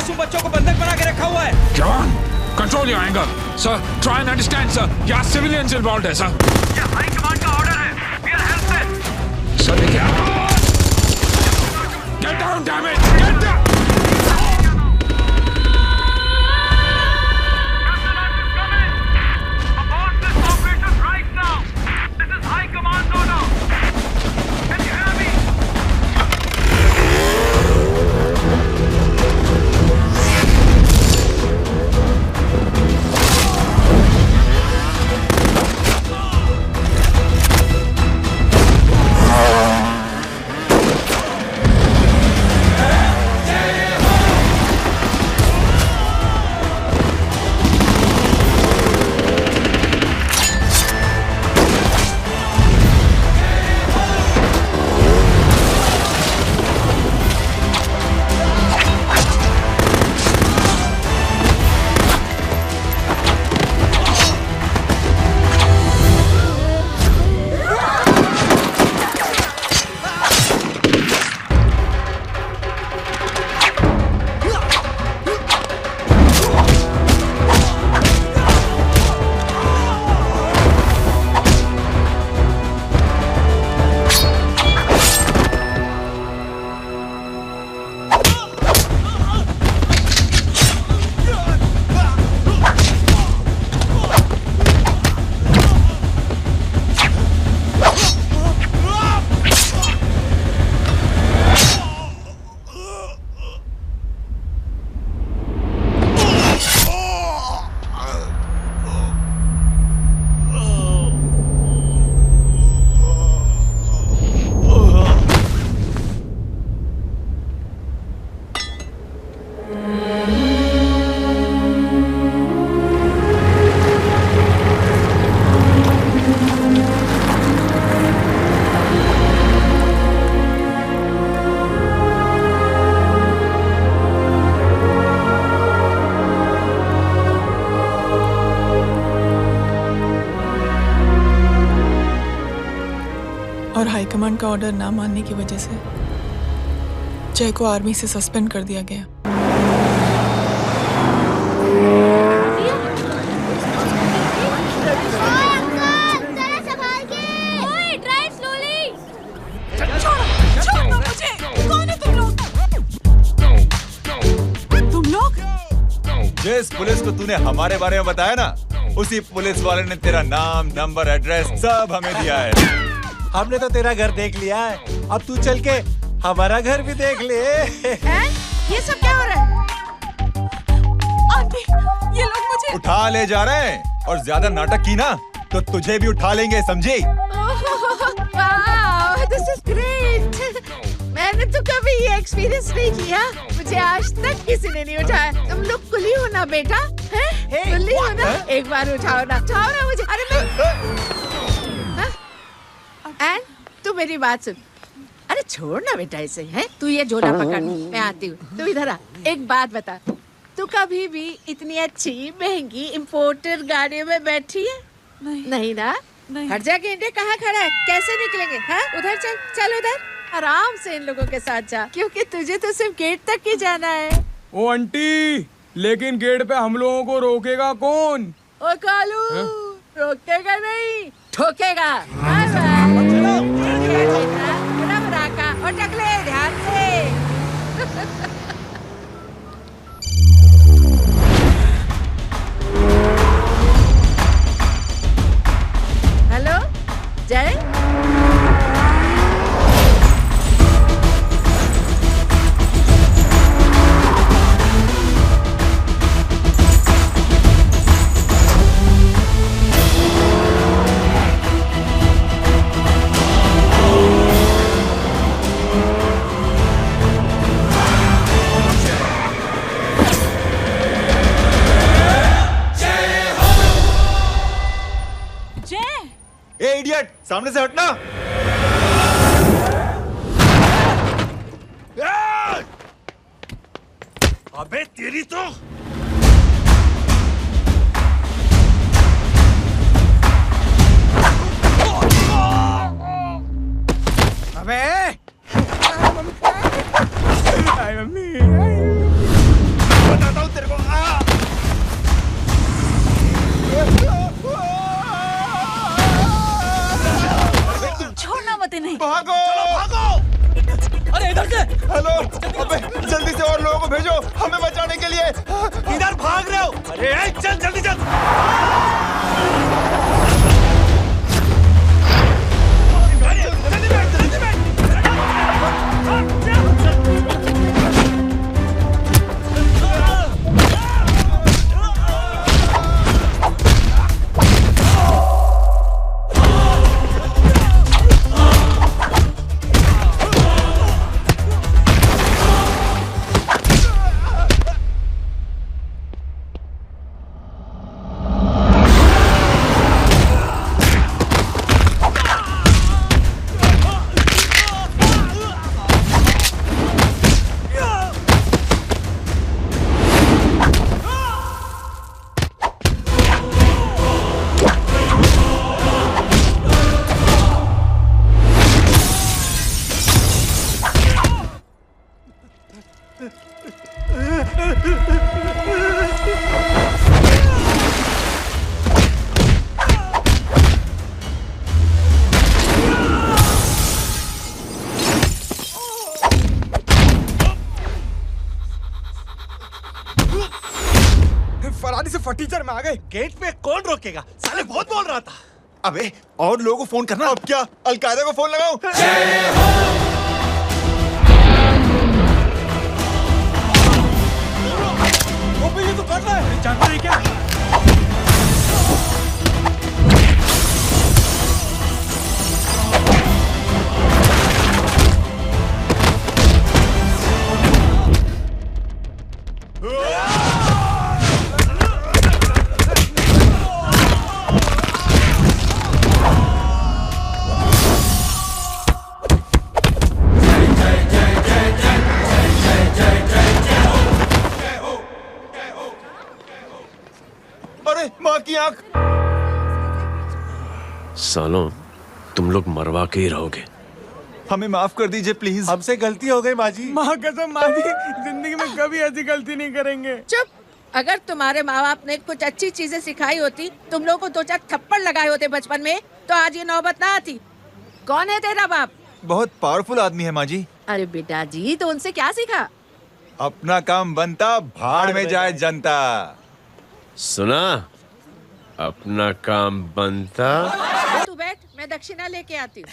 मासूम बच्चों को बंधक बना के रखा हुआ है। जवान, control your anger. Sir, try and understand, sir. यहाँ civilians involved है, sir. ये हाई कमांड का ऑर्डर है। We are helpless. Sir, देखिए। Get down, damn it! Get down! और हाईकमांड का ऑर्डर ना मानने की वजह से जय को आर्मी से सस्पेंड कर दिया गया। जिस पुलिस को तूने हमारे बारे में बताया ना, उसी पुलिस वाले ने तेरा नाम, नंबर, एड्रेस सब हमें दिया है। हमने तो तेरा घर देख लिया है, अब तू चल के हमारा घर भी देख ले। ये सब क्या हो रहा है? आंटी, ये लोग मुझे उठा ले जा रहे हैं और ज्यादा नाटक की ना तो तुझे भी उठा लेंगे, समझी? This is great. मैंने तो कभी ये एक्सपीरियंस नहीं किया, मुझे आज तक किसी ने नहीं उठाया। तुम लोग कुली हो ना बेटा, हैं? कुली हो ना? एक बार उठाओ ना मुझे। अरे मैं एंड तू मेरी बात सुन। अरे छोड़ ना बेटा इसे, हैं? तू ये झोला पकड़, मैं आती हूँ। तू इधर आ, एक बात बता, तू कभी भी इतनी अच्छी महंगी इम्पोर्टेड गाड़ी में बैठी है? नहीं ना? हर जगह इंडिया कहाँ खड़ा है, कैसे निकलेंगे? हाँ उधर चल उधर आराम से इन लोगों के साथ जा, क्योंकि तुझे तो सिर्फ गेट तक ही जाना है। ओ आंटी, लेकिन गेट पे हम लोगों को रोकेगा कौन? ओ कालू, रोकेगा नहीं, ठोकेगा। और टकले ध्यान से। हेलो जय, इडियट, सामने से हटना। अबे तेरी तो अबे से और लोगों को भेजो हमें बचाने के लिए। इधर भाग रहे हो? अरे चल जल्दी चल। फरारी से फटीचर में आ गए। गेट पे कौन रोकेगा? साले बहुत बोल रहा था। अबे और लोगों को फोन करना। अब क्या अलकायदा को फोन लगाऊं? ये तो कर रहा है। जानता है क्या? माँ की आंख। सालों तुम लोग मरवा के ही रहोगे। हमें माफ कर दीजिए प्लीज। हमसे गलती हो गई माँ जी। माँ कसम माँ जी, जिंदगी में कभी ऐसी गलती नहीं करेंगे। चुप। अगर तुम्हारे माँ बाप ने कुछ अच्छी चीजें सिखाई होती, तुम लोग को 2-4 थप्पड़ लगाए होते बचपन में, तो आज ये नौबत ना आती। कौन है तेरा बाप? बहुत पावरफुल आदमी है माँ जी। अरे बेटा जी, तो उनसे क्या सीखा? अपना काम बनता, भाड़ में जाए जनता। सुना? अपना काम बनता। तू बैठ, मैं दक्षिणा लेके आती हूँ।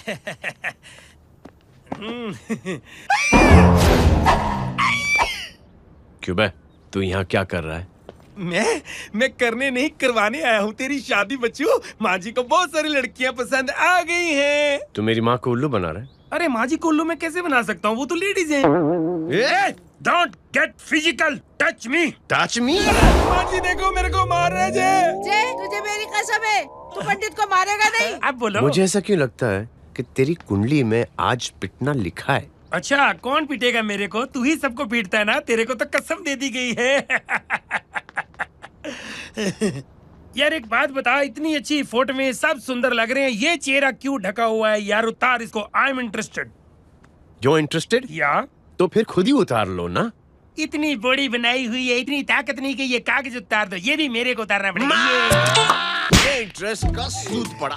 क्यों बे, तू यहाँ क्या कर रहा है? मैं करने नहीं करवाने आया हूँ तेरी शादी बच्चू। माँ जी को बहुत सारी लड़कियाँ पसंद आ गई हैं। तू मेरी माँ को उल्लू बना रहा है? अरे माँ जी को उल्लू मैं कैसे बना सकता हूँ? वो तो लेडीज हैं। Don't get physical. Touch me. Touch me? माँ जी देखो मेरे को मार रहे जय, तुझे मेरी कसम है, तू पंडित को मारेगा नहीं। आप बोलो। मुझे ऐसा क्यों लगता है कि तेरी कुंडली में आज पिटना लिखा है? अच्छा, कौन पीटेगा मेरे को? तू ही सबको पीटता है ना। तेरे को तो कसम दे दी गई है। यार एक बात बता, इतनी अच्छी फोटो में सब सुंदर लग रहे हैं, ये चेहरा क्यों ढका हुआ है? यार उतार इसको। I am interested. जो इंटरेस्टेड? या तो फिर खुद ही उतार लो ना। इतनी बॉडी बनाई हुई है, इतनी ताकत नहीं कि ये कागज उतार दो। ये भी मेरे को उतारना पड़ेगा। ये इंटरेस्ट का सूद पड़ा।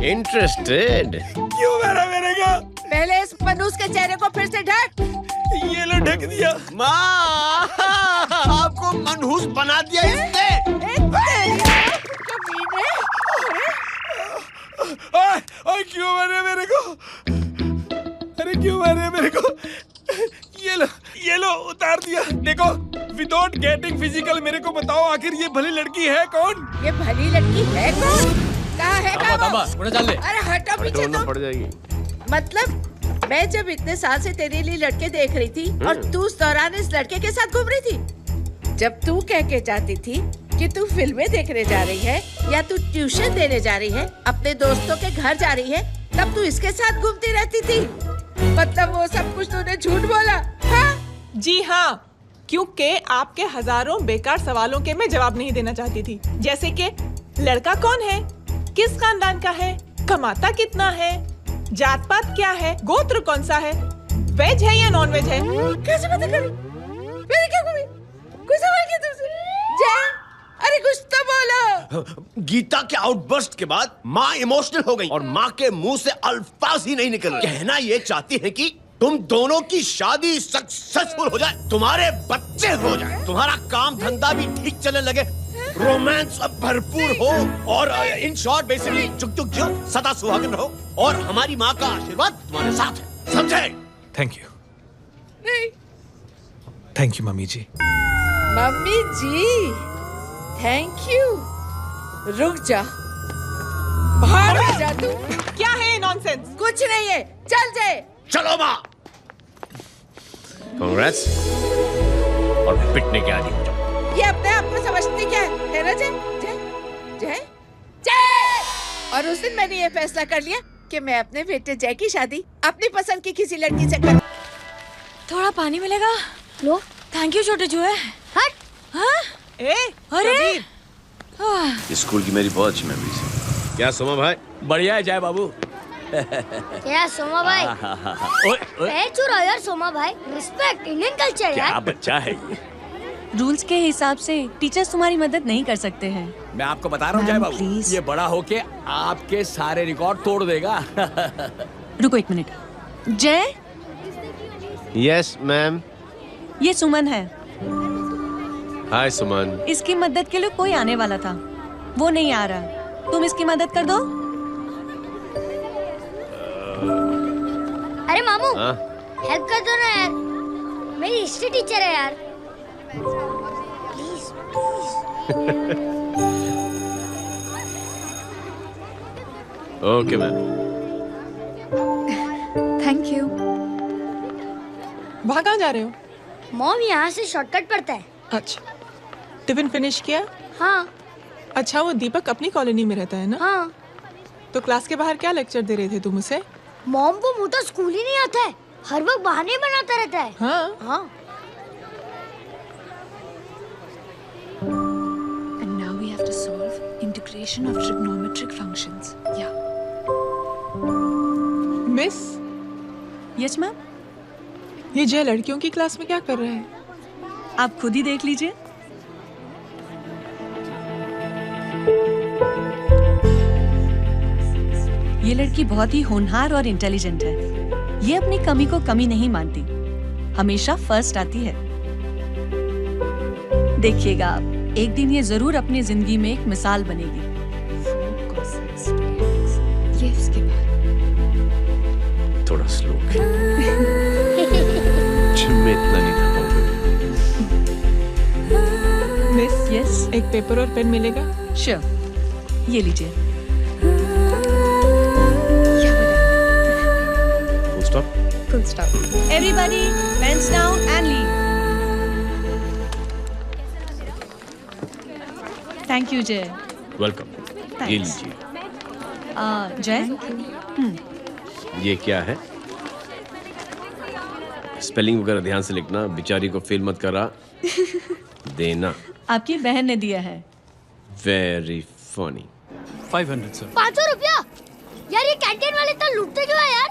इंटरेस्टेड? क्यों मारा मेरे को? पहले इस मनूस के चेहरे को फिर से ढक। ये लो ढक दिया। माँ, आपको मनहूस बना दिया इसने। ओए क्यों मारे मेरे को? अरे क्यों मारे मेरे को? ये लो उतार दिया। देखो, विदाउट गेटिंग फिजिकल मेरे को बताओ आखिर ये भली लड़की है कौन? ये भली लड़की है कौन? कहाँ है वो? चल ले। अरे हटो पीछे तो। पड़ जाएगी। मतलब मैं जब इतने साल से तेरे लिए लड़के देख रही थी और तू उस दौरान इस लड़के के साथ घूम रही थी। जब तू कह के जाती थी कि तू फिल्में देखने जा रही है या तू ट्यूशन देने जा रही है, अपने दोस्तों के घर जा रही है, तब तू इसके साथ घूमती रहती थी। मतलब वो सब कुछ तूने झूठ बोला? हाँ? जी हाँ, क्योंकि आपके हजारों बेकार सवालों के मैं जवाब नहीं देना चाहती थी। जैसे कि लड़का कौन है, किस खानदान का है, कमाता कितना है, जात पात क्या है, गोत्र कौन सा है, वेज है या नॉन वेज है। कैसे पता करी? मैंने क्या करी? कोई सवाल किया तुमसे? जय, अरे कुछ तो बोलो। गीता के आउटबर्स्ट के बाद माँ इमोशनल हो गई और माँ के मुंह से अल्फाज ही नहीं निकल रहे। कहना ये चाहती है कि तुम दोनों की शादी सक्सेसफुल हो जाए, तुम्हारे बच्चे हो जाए, तुम्हारा काम धंधा भी ठीक चलने लगे, रोमांस अब भरपूर हो और इन शॉर्ट बेसिकली जुग जुग जियो, सदा सुहागन रहो और हमारी माँ का आशीर्वाद तुम्हारे साथ है, समझे? Thank you. Thank you mummy ji. Mummy ji thank you. रुक जा, बाहर जा तू। क्या है नॉनसेंस? कुछ नहीं है, चल जाए। चलो माँ। कांग्रेस और पिटने के आदि हो जाओ। ये अपने आप को समझती क्या है ना जय? जय जय जय। और उस दिन मैंने ये फैसला कर लिया कि मैं अपने बेटे जय की शादी अपनी पसंद की किसी लड़की से कर। थोड़ा पानी मिलेगा? लो। थैंक यू छोटे जुए। हट। हाँ? अरे स्कूल की मेरी बहुत अच्छी मेमोरीज है। क्या सोमा भाई? बढ़िया है जय बाबू। क्या सोमा भाई? चुप रहो यार सोमा भाई, रिस्पेक्ट इंडियन कल्चर यार। क्या बच्चा है ये? रूल्स के हिसाब से टीचर्स तुम्हारी मदद नहीं कर सकते हैं। मैं आपको बता रहा हूँ जय बाबू, ये बड़ा होके आपके सारे रिकॉर्ड तोड़ देगा। रुको एक मिनट। जय। Yes ma'am. ये सुमन है। हाय सुमन। इसकी मदद के लिए कोई आने वाला था, वो नहीं आ रहा, तुम इसकी मदद कर दो। अरे मामू हेल्प कर दो ना यार, मेरी हिस्ट्री टीचर है यार, please please. Okay ma'am. Thank you. वहाँ कहाँ जा रहे हो? मॉम यहाँ से शॉर्टकट पड़ता है। अच्छा, टिफिन फिनिश किया? हाँ। अच्छा, वो दीपक अपनी कॉलोनी में रहता है ना? हाँ। तो क्लास के बाहर क्या लेक्चर दे रहे थे तुम उसे? मॉम को मुंह तो स्कूल ही नहीं आता है, हर वक्त बहाने बनाता रहता है। हाँ हाँ। And now we have to solve integration of trigonometric functions. Yeah. Miss. Yes ma'am. ये जय लड़कियों की क्लास में क्या कर रहा है? आप खुद ही देख लीजिए। ये लड़की बहुत ही होनहार और इंटेलिजेंट है। ये अपनी कमी को कमी नहीं मानती, हमेशा फर्स्ट आती है। देखिएगा आप, एक दिन ये जरूर अपनी जिंदगी में एक मिसाल बनेगी। ये इसके बाद थोड़ा स्लो। जिम में इतना नहीं था। मिस, यस, एक पेपर और पेन मिलेगा? श्योर, ये लीजिए। Full stop. Everybody, pens down and leave. Thank you, Jay. Welcome. ये लीजिए। जय। ये क्या है? स्पेलिंग वगैरह ध्यान से लिखना, बेचारी को फेल मत करा देना। आपकी बहन ने दिया है। Very funny. 500 सर। 500 रुपया? यार ये कैंटीन वाले इतना लूटते क्यों है यार?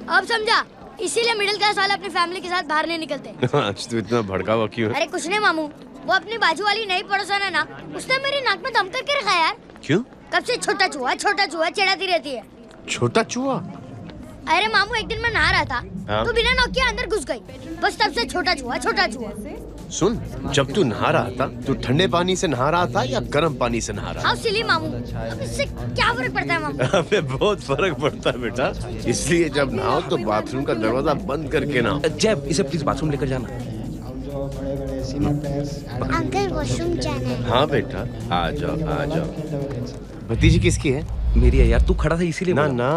अब समझा, इसीलिए मिडिल क्लास वाले अपनी फैमिली के साथ बाहर नहीं निकलते। आज तो इतना भड़का हुआ क्यों है? अरे कुछ नहीं मामू, वो अपनी बाजू वाली नई पड़ोसन है ना, उसने मेरी नाक में दम करके रखा यार। क्यों? कब से छोटा चूहा चिढ़ाती रहती है। छोटा चूहा? अरे मामू, एक दिन मैं नहा रहा था, हाँ? तो बिना नॉक के अंदर घुस गई, बस तब से छोटा चूहा। सुन, जब तू नहा रहा था तो ठंडे पानी से नहा रहा था या गर्म पानी से नहा रहा था? हाँ सिली मामू, अब इससे क्या फर्क पड़ता है मामू? हमें बहुत फर्क पड़ता है बेटा, इसलिए जब नहाओ तो बाथरूम का दरवाजा बंद करके नहाओ। जय, इसे प्लीज बाथरूम लेकर जाना। अंकल वॉशरूम जाना है। हाँ बेटा, आ जाओ। भतीजी किसकी है? मेरी है यार, तू खड़ा था इसीलिए। ना ना,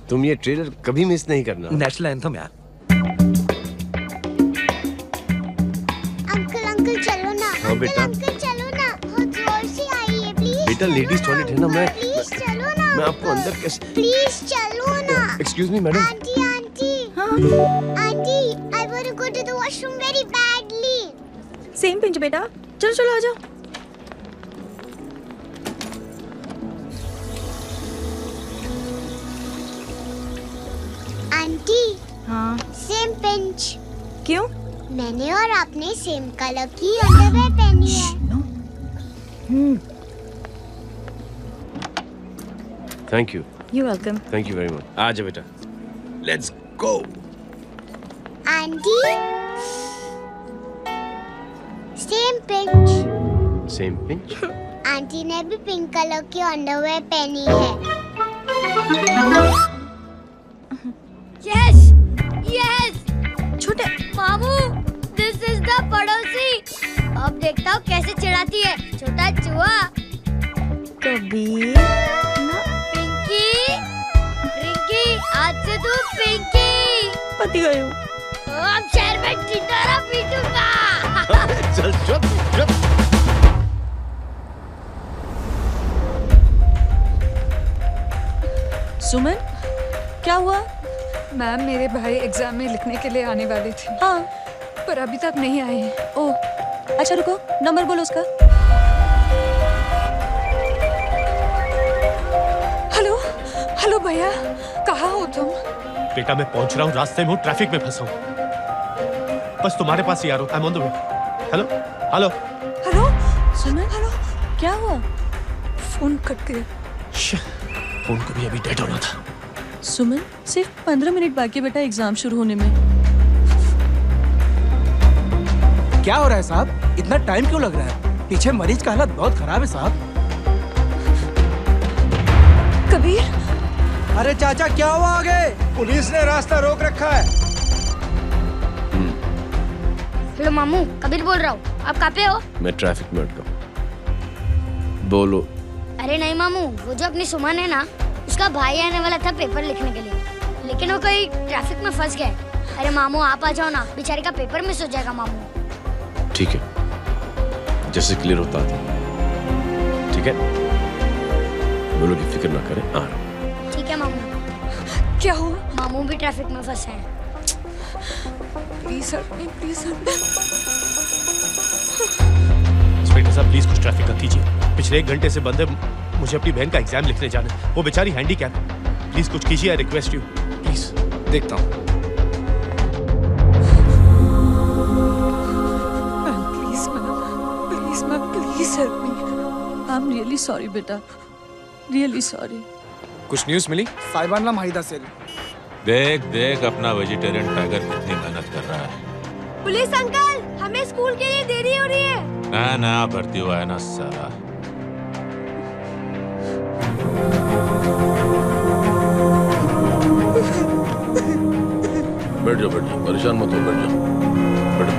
तुम ये ट्रेलर कभी मिस नहीं करना। नेशनल एंथम यार। अंकल चलो ना। हाँ बेटा। अंकल चलो ना, बहुत जोर से आई है, प्लीज। बेटा लेडीज टॉयलेट है ना, प्लीज चलो ना। मैं आपको अंदर कैसे? प्लीज चलो ना। Excuse me madam. Aunty I want to go to the washroom very badly. Same pinch बेटा, चलो आ जाओ। आंटी। हाँ। Same pinch. क्यों? मैंने और आपने सेम कलर की अंडरवेयर पहनी है। Thank you. You're welcome. Thank you very much. आ जा बेटा, let's go. Aunty same pinch. Same pinch? Aunty ने भी पिंक कलर की अंडरवेयर पहनी है। यस यस छोटे मामू, दिस इज द पड़ोसी। अब देखता हूँ कैसे चिढ़ाती है छोटा चूहा। कबीर पिंकी, रिंकी, आज से तू पिंकी। पति गई हूँ। अब शहर में टिटोरा पीटूंगा। चल चल चल। सुमन, क्या हुआ? मैम, मेरे भाई एग्जाम में लिखने के लिए आने वाले थे। हाँ, पर अभी तक नहीं आए हैं। ओह, अच्छा रुको, नंबर बोलो उसका। हेलो हेलो भैया, कहाँ हो तुम? बेटा मैं पहुंच रहा हूँ, रास्ते में हूँ, ट्रैफिक में फंसा हूँ। बस तुम्हारे पास ही आ रहा हूँ। I am on the way. Hello hello hello Suman, hello, क्या हुआ? फोन कट गया। फोन को भी अभी डेड होना था। सुमन, सिर्फ 15 मिनट बाकी बेटा एग्जाम शुरू होने में। क्या हो रहा है साहब? इतना टाइम क्यों लग रहा है? पीछे मरीज का हालत बहुत खराब है साहब। कबीर, अरे चाचा क्या हुआ आगे? पुलिस ने रास्ता रोक रखा है। हेलो मामू, कबीर बोल रहा हूँ। आप कहाँ पे हो? मैं ट्रैफिक में अटका हूँ। बोलो। अरे नहीं मामू, वो जो अपनी सुमन है ना, उसका भाई आने वाला था पेपर लिखने के लिए, लेकिन वो कहीं ट्रैफिक में फंस गया। अरे मामू आप आ जाओ ना, बेचारी का पेपर मिस हो जाएगा मामू। ठीक है, जैसे क्लियर होता था। ठीक है, बोलो की फिक्र ना करें, आ रहा हूं। ठीक है मामू। क्या हुआ? मामू भी ट्रैफिक में फंसे हैं। Please help me, please help me. Inspector साहब प्लीज कुछ ट्रैफिक कर कीजिए। पिछले 1 घंटे से बंद है। मुझे अपनी बहन का एग्जाम लिखने जाना है। वो बेचारी हैंडीकैप है। प्लीज कुछ कीजिए, आई रिक्वेस्ट यू प्लीज। देखता हूँ। Please help me. I am really sorry बेटा, रियली सॉरी। कुछ न्यूज़ मिली? साहिबाना माहिदा सेल। देख देख अपना वेजिटेरियन टाइगर कितनी मेहनत कर रहा है। पुलिस अंकल, हमें स्कूल के लिए देरी हो रही है। ना भर्ती हुआ है ना साला। बैठ जाओ, परेशान मत हो, बैठ जाओ, बैठो।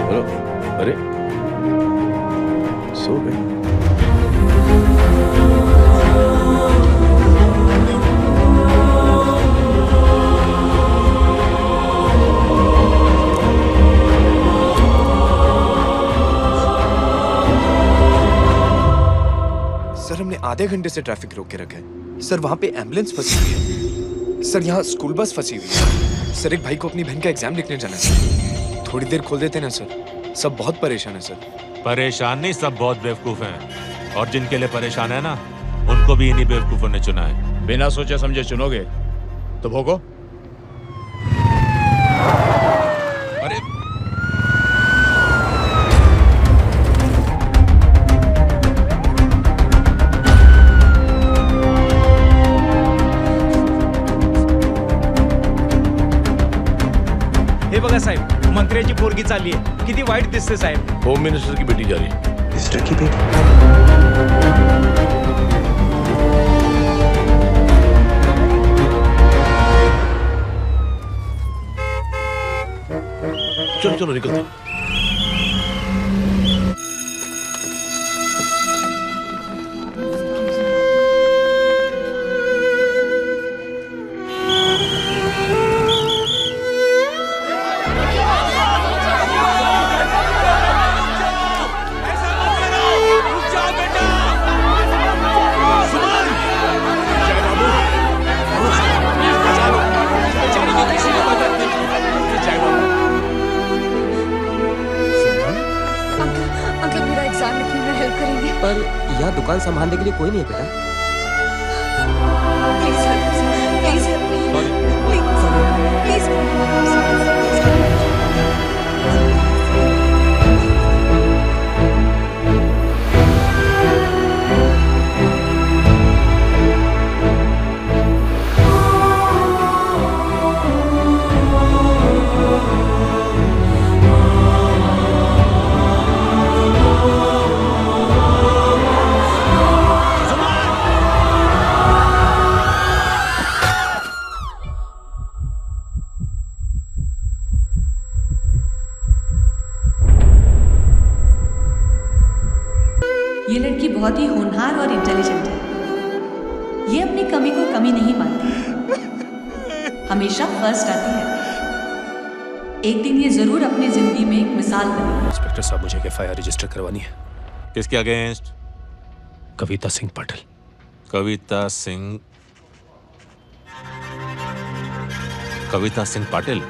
हेलो, अरे सो गए? सर हमने आधे घंटे से ट्रैफिक रोक के रखा है। सर वहाँ पे एम्बुलेंस फंसी हुई है। सर यहाँ स्कूल बस फंसी हुई है। सर एक भाई को अपनी बहन का एग्जाम लिखने जाना है। थोड़ी देर खोल देते ना सर। सब बहुत परेशान है सर। परेशान नहीं, सब बहुत बेवकूफ हैं। और जिनके लिए परेशान है ना, उनको भी इन्हीं बेवकूफों ने चुना है। बिना सोचे समझे चुनोगे तो भोगो। अरे हे बघा साहेब, मंत्र्याची पोरगी चालली आहे. किती वाईट दिसते साहेब. होम मिनिस्टर की बेटी जा रही है। मिनिस्टर की बेटी? चलो चलो निकलते। पर यहाँ दुकान संभालने के लिए कोई नहीं है बेटा। ये लड़की बहुत ही होनहार और इंटेलिजेंट है। ये अपनी कमी को कमी नहीं मानती, हमेशा फर्स्ट आती है। एक दिन ये जरूर अपनी जिंदगी में एक मिसाल बनेगी। इंस्पेक्टर साहब, मुझे एफआईआर रजिस्टर करवानी है। किसके अगेंस्ट? कविता सिंह पाटिल। कविता सिंह पाटिल,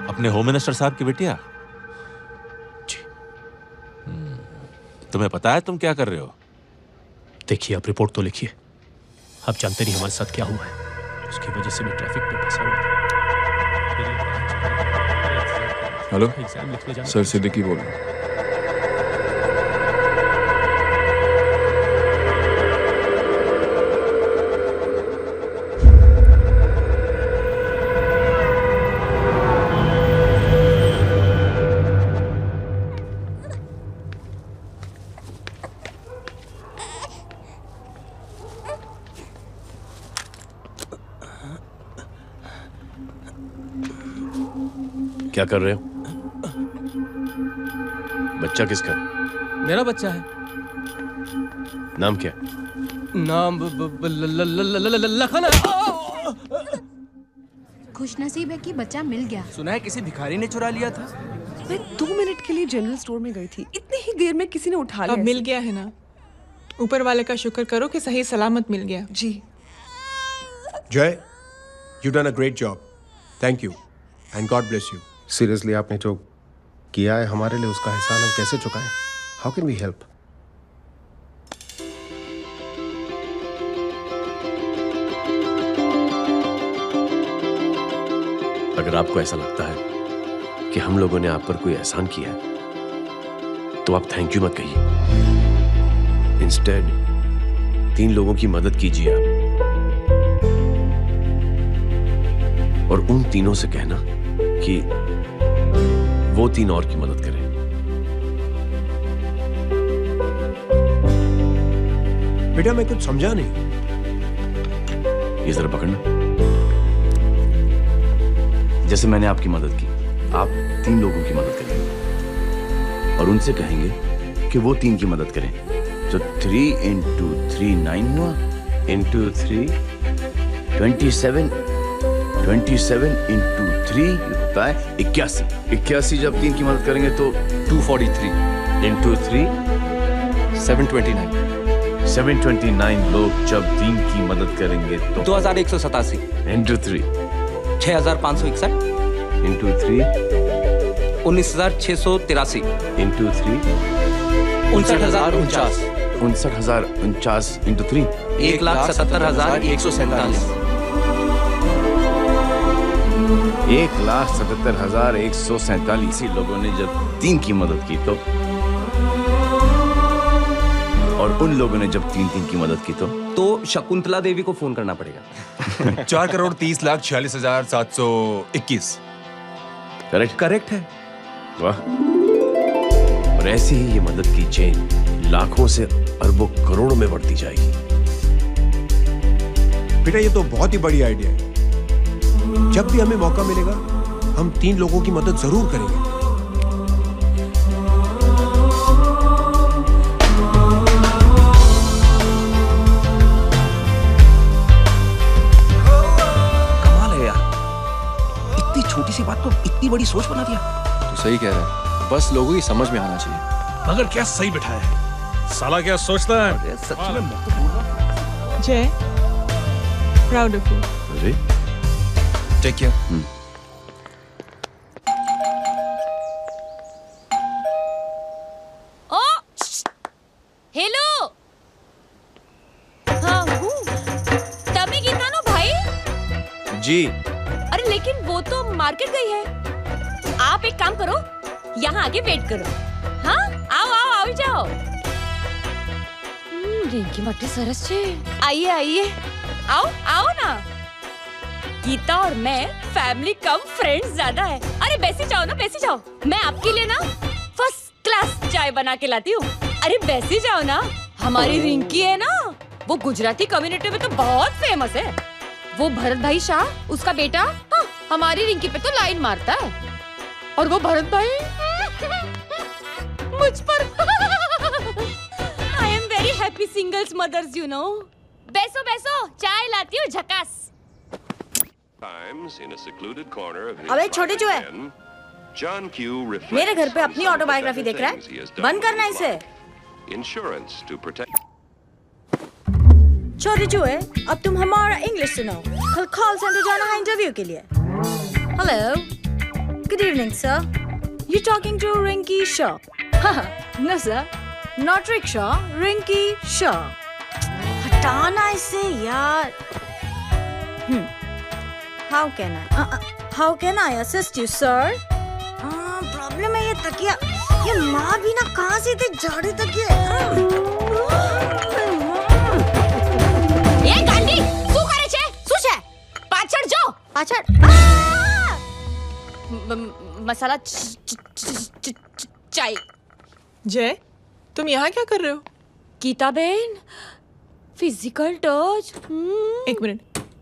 अपने होम मिनिस्टर साहब की बेटिया? जी। तुम्हें पता है तुम क्या कर रहे हो? देखिए, आप रिपोर्ट तो लिखिए। आप जानते नहीं हमारे साथ क्या हुआ है। उसकी वजह से मैं ट्रैफिक पे फंसा हुआ था। हेलो एग्जाम लिखने जाना। सर सिद्दीकी बोल रहा हूँ। क्या कर रहे हो? बच्चा किसका? मेरा बच्चा है। नाम क्या? नाम लखन है। खुशनसीब है कि बच्चा मिल गया। सुना है किसी भिखारी ने चुरा लिया था। मैं 2 मिनट के लिए जनरल स्टोर में गई थी, इतनी ही देर में किसी ने उठा लिया। अब मिल गया है ना, ऊपर वाले का शुक्र करो कि सही सलामत मिल गया। जी। जय, you done a great job. Thank you and God bless you. Seriously आपने जो किया है हमारे लिए, उसका एहसान हम कैसे चुकाएं? How can we help? अगर आपको ऐसा लगता है कि हम लोगों ने आप पर कोई एहसान किया है, तो आप थैंक यू मत कहिए। इंस्टेड 3 लोगों की मदद कीजिए आप, और उन तीनों से कहना कि वो 3 और की मदद करें। बेटा मैं कुछ समझा नहीं। ये जरा पकड़ना। जैसे मैंने आपकी मदद की, आप 3 लोगों की मदद करेंगे और उनसे कहेंगे कि वो 3 की मदद करें। तो 3 into 3 9 हुआ, into 3 27, 27 into 3 होता है 81। 81 जब 3 की मदद करेंगे तो 243 into 3 729। 729 लोग जब 3 की मदद करेंगे तो 2187 into 3 6561 into 3 19683 into 3 59049 59049 into 3 1,77,147 1,77,147 लोगों ने जब 3 की मदद की तो, और उन लोगों ने जब 3 की मदद की तो शकुंतला देवी को फोन करना पड़ेगा। 4,30,46,721। करेक्ट है। वाह। और ऐसी ही ये मदद की चेन लाखों से अरबों करोड़ों में बढ़ती जाएगी। बेटा ये तो बहुत ही बड़ी आइडिया है। जब भी हमें मौका मिलेगा हम 3 लोगों की मदद जरूर करेंगे। कमाल है यार, इतनी छोटी सी बात को इतनी बड़ी सोच बना दिया। तू सही कह रहा है, बस लोगों की समझ में आना चाहिए। मगर क्या सही बिठाया है, साला क्या सोचता है। सच में मैं तो बोल रहा हूं। जय, प्राउड ऑफ यू। अरे टेक केयर। ओ हेलो, हाँ हूँ। तभी गीता नो भाई। जी। अरे लेकिन वो तो मार्केट गई है। आप एक काम करो, यहाँ आके वेट करो। हाँ आओ आओ आओ जाओ। रिंकी मट्टी सरस छे। आइए आइए, आओ आओ ना। गीता और मैं फैमिली कम फ्रेंड्स ज्यादा है। अरे बैसी जाओ ना, बैसी जाओ। मैं आपके लिए ना फर्स्ट क्लास चाय बना के लाती हूँ। अरे बैसी जाओ ना। हमारी रिंकी है ना, वो गुजराती कम्युनिटी में तो बहुत फेमस है। वो भरत भाई शाह, उसका बेटा, हाँ, हमारी रिंकी पे तो लाइन मारता है। और वो भरत भाई मुझ पर भी सिंगल्स मदर्स यू नो। बैसो बैसो, चाय लाती हूँ झकास। अबे छोटे जो है, मेरे घर पे अपनी ऑटोबायोग्राफी देख रहा है, बंद करना इसे। छोटे जो है, अब तुम हमारा इंग्लिश सुनाओ, कल कॉल सेंटर जाना है इंटरव्यू के लिए। Hello, good evening sir, you talking to Rinki Shaw? No sir, not rickshaw, Rinki Shaw. हटाना इसे यार। How can I assist you, sir? Problem है ये तकिया, ये माँ भी ना कहाँ से इतने जाड़े तकिए। ये गांडी, શું કરે છે? શું છે? પાછળ જો. પાછળ. मसाला चाय। जय, तुम यहाँ क्या कर रहे हो? गीता बहन, फिजिकल टच। एक मिनट,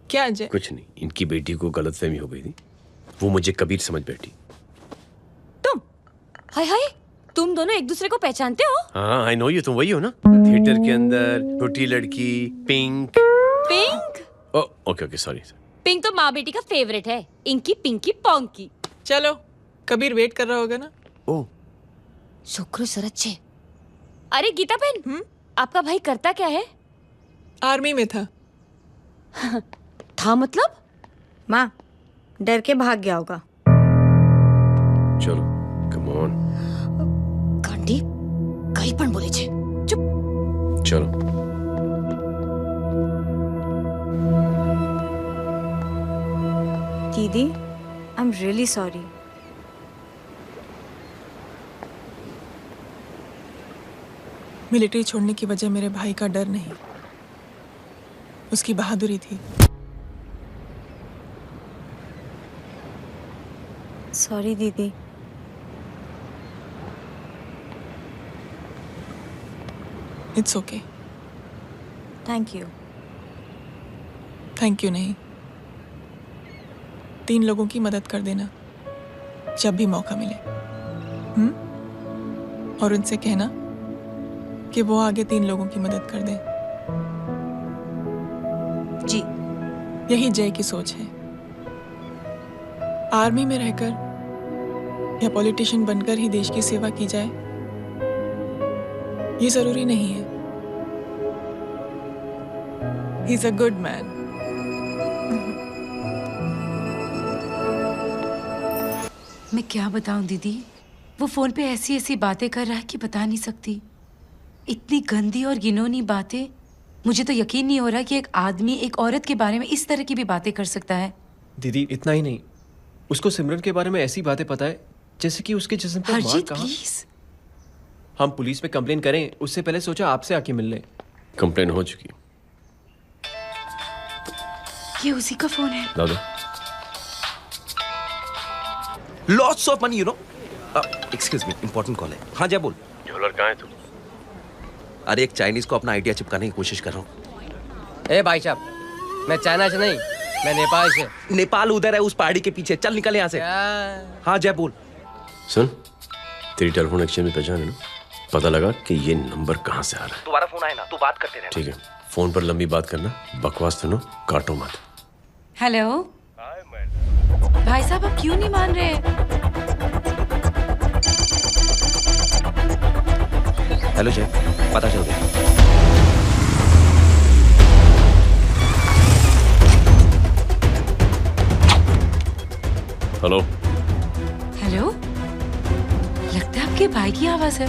क्या अजय? कुछ नहीं, इनकी बेटी को गलतफहमी हो गई थी, वो मुझे कबीर समझ बैठी। तुम हाय हाय, तुम दोनों एक दूसरे को पहचानते हो? हाँ, आई नो यू, तुम वही हो ना थिएटर के अंदर छोटी लड़की pink. Pink? Okay okay, sorry. Pink तो माँ बेटी का फेवरेट है, इंकी पिंकी पोंकी। चलो, कबीर वेट कर रहा होगा ना। ओ शुक्र सरच्चे। अरे गीता बहन, आपका भाई करता क्या है? आर्मी में था। था मतलब? माँ, डर के भाग गया होगा। चलो, कम ऑन। गांडी, कहीं पण बोले छे। चुप। चलो। दीदी, I am really sorry. Military छोड़ने की वजह मेरे भाई का डर नहीं, उसकी बहादुरी थी। सॉरी दीदी। It's okay. Thank you. Thank you नहीं, 3 लोगों की मदद कर देना जब भी मौका मिले। और उनसे कहना कि वो आगे 3 लोगों की मदद कर दें। जी। यही जय की सोच है। आर्मी में रहकर या पॉलिटिशियन बनकर ही देश की सेवा की जाए, ये जरूरी नहीं है। He is a good man. मैं क्या बताऊं दीदी, वो फोन पे ऐसी ऐसी बातें कर रहा है कि बता नहीं सकती। इतनी गंदी और घिनौनी बातें। मुझे तो यकीन नहीं हो रहा कि एक आदमी एक औरत के बारे में इस तरह की भी बातें कर सकता है। दीदी, इतना ही नहीं, उसको सिमरन के बारे में ऐसी बातें पता है जैसे कि उसके जिस्म पर मार कहाँ। प्लीज। हम पुलिस में कंप्लेन करें उससे पहले सोचा आपसे आके मिल लें। कंप्लेन हो चुकी। ये उसी का फोन है। ला दो। Lots of money, you know. Excuse me, important call है। हाँ जय बोल। ज्वेलर कहाँ है तू? अरे एक चाइनीज को अपना आइडिया चिपकाने की कोशिश कर रहा हूँ। ए भाई साहब, मैं चाइना से नहीं, मैं नेपाल से। नेपाल उधर है, उस पहाड़ी के पीछे। चल निकल यहाँ से। हाँ जय बोल। सुन, तेरी टेलीफोन एक्सचेंज में पहचान है ना? पता लगा कि ये नंबर कहाँ से आ रहा है। दोबारा फोन आए ना, तू बात करते रहे। ठीक है, फोन पर लंबी बात करना, बकवास सुनो, काटो मत। हेलो भाई साहब, आप क्यों नहीं मान रहे? हेलो जय, पता चल गया। हेलो हेलो, लगता है आपके भाई की आवाज है।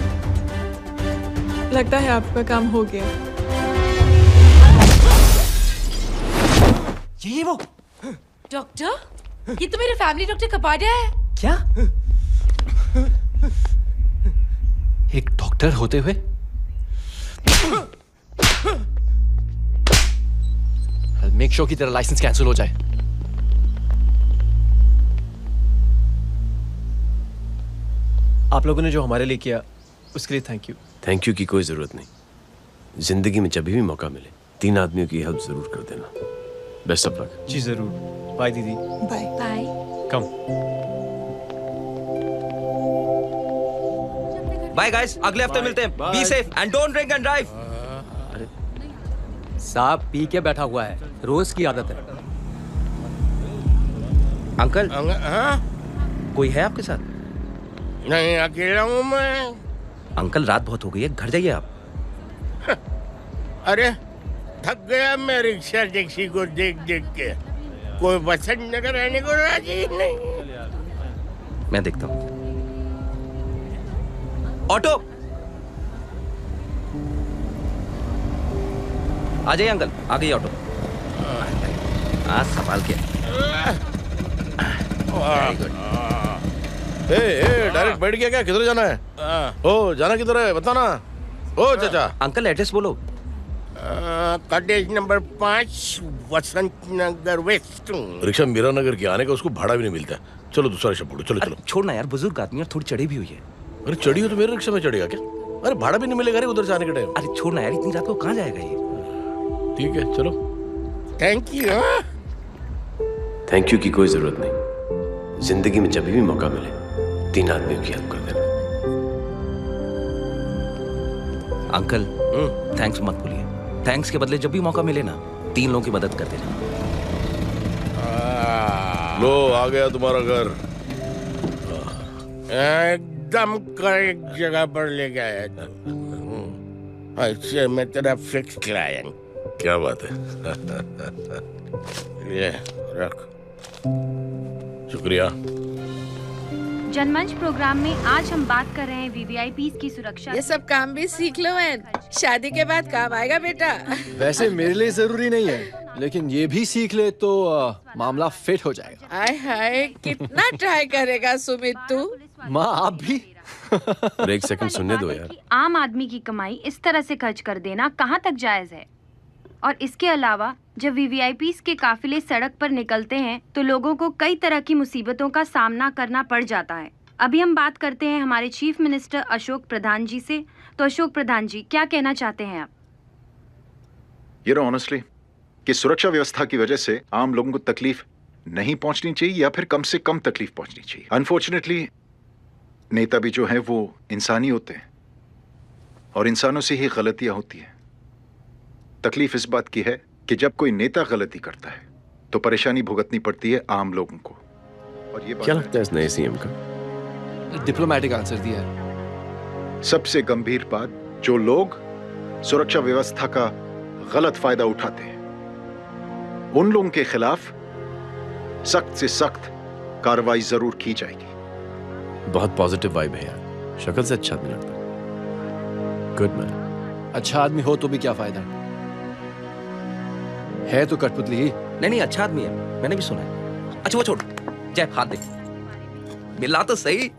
लगता है आपका काम हो गया। ये वो डॉक्टर, ये तो मेरे फैमिली डॉक्टर कपाडिया है। क्या? एक डॉक्टर होते हुए? मेक श्योर कि तेरा लाइसेंस कैंसिल हो जाए। आप लोगों ने जो हमारे लिए किया उसके लिए थैंक यू। थैंक यू की कोई जरूरत नहीं। जिंदगी में जब भी मौका मिले 3 आदमियों की हेल्प जरूर कर देना। Best of luck. जी जरूर। बाय दीदी। Bye bye. कम। बाय गाइस, अगले हफ्ते मिलते हैं। Be safe and don't drink and drive. अरे साहब पी के बैठा हुआ है, रोज की आदत है। अंकल हाँ? कोई है आपके साथ? नहीं, अकेला हूँ मैं। अंकल रात बहुत हो गई है, घर जाइए आप। अरे थक गया मैं रिक्शा टैक्सी को देख देख के। कोई पसंद नगर रहने को राजी नहीं। मैं देखता हूँ। ऑटो आ जाइए अंकल, आ गई ऑटो। हाँ संभाल के। डायरेक्ट बैठ गया क्या? किधर जाना है? ओ जाना किधर है बता ना। ओ चाचा। अंकल एड्रेस बोलो। कॉटेज नंबर 5 वसंत नगर वेस्ट। रिक्शा मीरा नगर की आने का उसको भाड़ा भी नहीं मिलता। चलो दूसरा रिक्शा पकड़ो। चलो चलो। छोड़ना यार, बुजुर्ग आदमी और थोड़ी चढ़ी भी हुई है। अरे चढ़ी हो तो मेरे रिक्शा में चढ़ेगा क्या? अरे भाड़ा भी नहीं मिलेगा रे उधर से आने के टाइम। अरे छोड़ना यार, इतनी रात को कहाँ जाएगा ये? ठीक है चलो। Thank you. थैंक यू की कोई जरूरत नहीं। जिंदगी में जब भी मौका मिले 3 आदमियों की हेल्प कर देना। अंकल थैंक्स मत भूलिए। थैंक्स के बदले जब भी मौका मिले ना 3 लोगों की मदद कर देना। लो आ गया तुम्हारा घर। एकदम करेक्ट जगह पर ले गया। ऐसे मैं तेरा फिक्स क्लाइंट। क्या बात है। ये रख। शुक्रिया। जनमंच प्रोग्राम में आज हम बात कर रहे हैं वीवीआईपीज़ की सुरक्षा। ये सब काम भी सीख लो एन, शादी के बाद काम आएगा बेटा। वैसे मेरे लिए जरूरी नहीं है, लेकिन ये भी सीख ले तो मामला फिट हो जाएगा। हाय हाय, कितना ट्राई करेगा सुमित तू। माँ आप भी। एक सेकंड सुनने दो यार। आम आदमी की कमाई इस तरह से खर्च कर देना कहाँ तक जायज है? और इसके अलावा जब वीवीआईपीज़ के काफिले सड़क पर निकलते हैं तो लोगों को कई तरह की मुसीबतों का सामना करना पड़ जाता है। अभी हम बात करते हैं हमारे चीफ मिनिस्टर अशोक प्रधान जी से। तो अशोक प्रधान जी, क्या कहना चाहते हैं आप? ये नो ऑनेस्टली कि सुरक्षा व्यवस्था की वजह से आम लोगों को तकलीफ नहीं पहुंचनी चाहिए या फिर कम से कम तकलीफ पहुंचनी चाहिए। अनफॉर्चुनेटली नेता भी जो हैं वो इंसानी होते हैं और इंसानों से ही गलतियां होती हैं। तकलीफ इस बात की है कि जब कोई नेता गलती करता है तो परेशानी भुगतनी पड़ती है आम लोगों को। और ये क्या लगता है इस नए सीएम का? डिप्लोमेटिक आंसर दिया है। सबसे गंभीर बात, जो लोग सुरक्षा व्यवस्था का गलत फायदा उठाते हैं उन लोगों के खिलाफ सख्त से सख्त कार्रवाई जरूर की जाएगी। बहुत पॉजिटिव वाइब है यार, शक्ल से अच्छा आदमी लगता है। Good man. अच्छा आदमी हो तो भी क्या फायदा है तो कठपुतली ही। नहीं अच्छा आदमी है, मैंने भी सुना है। अच्छा वो छोड़, जय हाथ दे। मिला तो सही,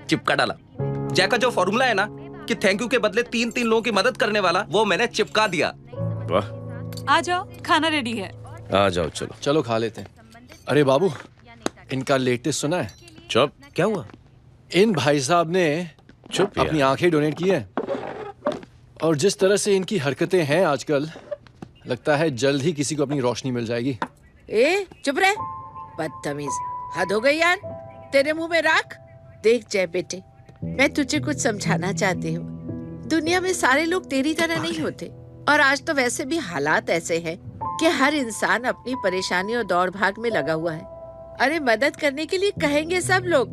चिपका डाला। जय का जो फॉर्मूला है ना कि थैंक यू के बदले 3 लोगों की मदद करने वाला, वो मैंने चिपका दिया। वाह। आ जाओ, खाना रेडी है। आ जाओ चलो। चलो खा लेते हैं। अरे बाबू, इनका लेटेस्ट सुना है? चुप। क्या हुआ? इन भाई साहब ने चुप अपनी आंखें डोनेट की है और जिस तरह से इनकी हरकतें हैं आजकल, लगता है जल्द ही किसी को अपनी रोशनी मिल जाएगी। ए चुप रहे, बदतमीज, हद हो गई यार। तेरे मुंह में राख। देख जय बेटे, मैं तुझे कुछ समझाना चाहती हूँ। दुनिया में सारे लोग तेरी तरह नहीं होते और आज तो वैसे भी हालात ऐसे हैं कि हर इंसान अपनी परेशानी और दौड़ भाग में लगा हुआ है। अरे मदद करने के लिए कहेंगे सब लोग,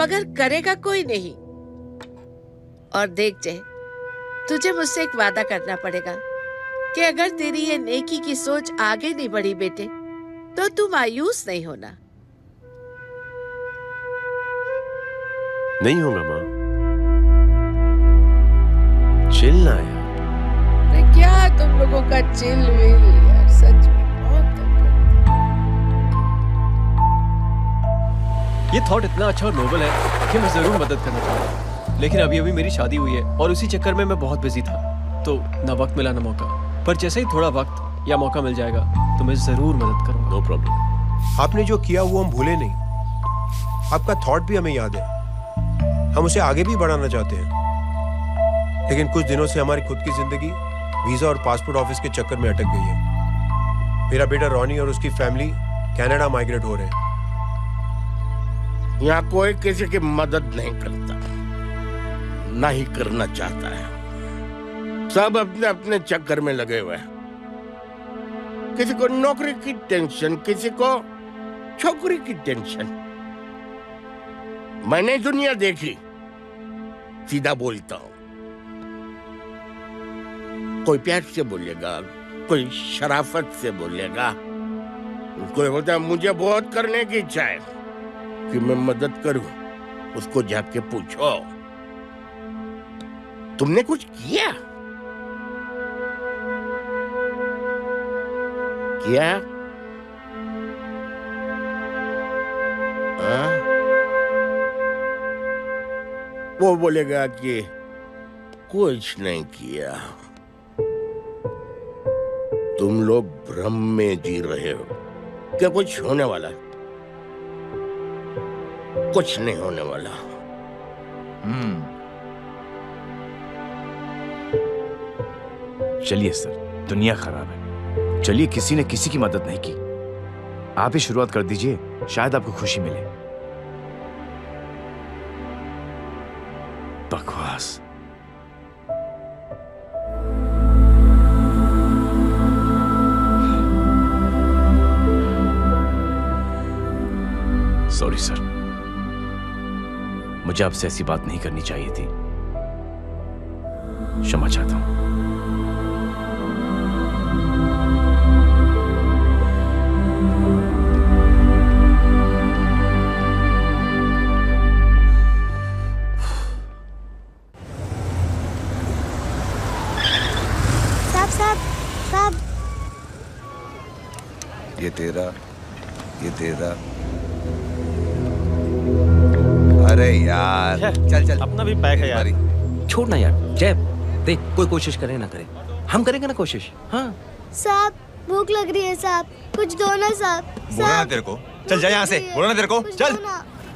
मगर करेगा कोई नहीं। और देख जय, तुझे मुझसे एक वादा करना पड़ेगा कि अगर तेरी ये नेकी की सोच आगे नहीं बढ़ी बेटे तो तू मायूस नहीं होना। नहीं होगा माँ। चिल ना यार। अरे क्या तुम लोगों का चिल विल यार, सच में बहुत ये थॉट इतना अच्छा और नोबल है कि मैं जरूर मदद करना चाहूँगा, लेकिन अभी अभी मेरी शादी हुई है और उसी चक्कर में मैं बहुत बिजी था, तो ना वक्त मिला ना मौका। पर जैसे ही थोड़ा वक्त या मौका मिल जाएगा तो मैं जरूर मदद करूंगा। No problem. आपने जो किया वो हम भूले नहीं। आपका थॉट भी हमें याद है, हम उसे आगे भी बढ़ाना चाहते हैं, लेकिन कुछ दिनों से हमारी खुद की जिंदगी वीजा और पासपोर्ट ऑफिस के चक्कर में अटक गई है। मेरा बेटा रॉनी और उसकी फैमिली कनाडा माइग्रेट हो रहे हैं। यहाँ कोई किसी की मदद नहीं करता, नहीं करना चाहता है। सब अपने अपने चक्कर में लगे हुए हैं। किसी को नौकरी की टेंशन, किसी को छोकरी की टेंशन। मैंने दुनिया देखी, सीधा बोलता हूं। कोई प्यार से बोलेगा, कोई शराफत से बोलेगा, कोई बोलता है मुझे बहुत करने की इच्छा है कि मैं मदद करूं। उसको जाके पूछो तुमने कुछ किया? क्या? वो बोलेगा कि कुछ नहीं किया। तुम लोग भ्रम में जी रहे हो क्या कुछ होने वाला? कुछ नहीं होने वाला। चलिए सर, दुनिया खराब है। चलिए, किसी ने किसी की मदद नहीं की। आप ही शुरुआत कर दीजिए, शायद आपको खुशी मिले। बकवास। सॉरी सर, मुझे आपसे ऐसी बात नहीं करनी चाहिए थी। क्षमा चाहता हूं। साहब, ये तेरा, ये तेरा। अरे यार, चल चल, अपना भी पैक है यार। छोड़ ना यार। जय, देख, कोई कोशिश करे ना करे, हम करेंगे ना कोशिश। हाँ साहब, भूख लग रही है साहब, कुछ दो ना साहब। बोला ना तेरे को, चल जा यहाँ से। बोला ना तेरे को, चल।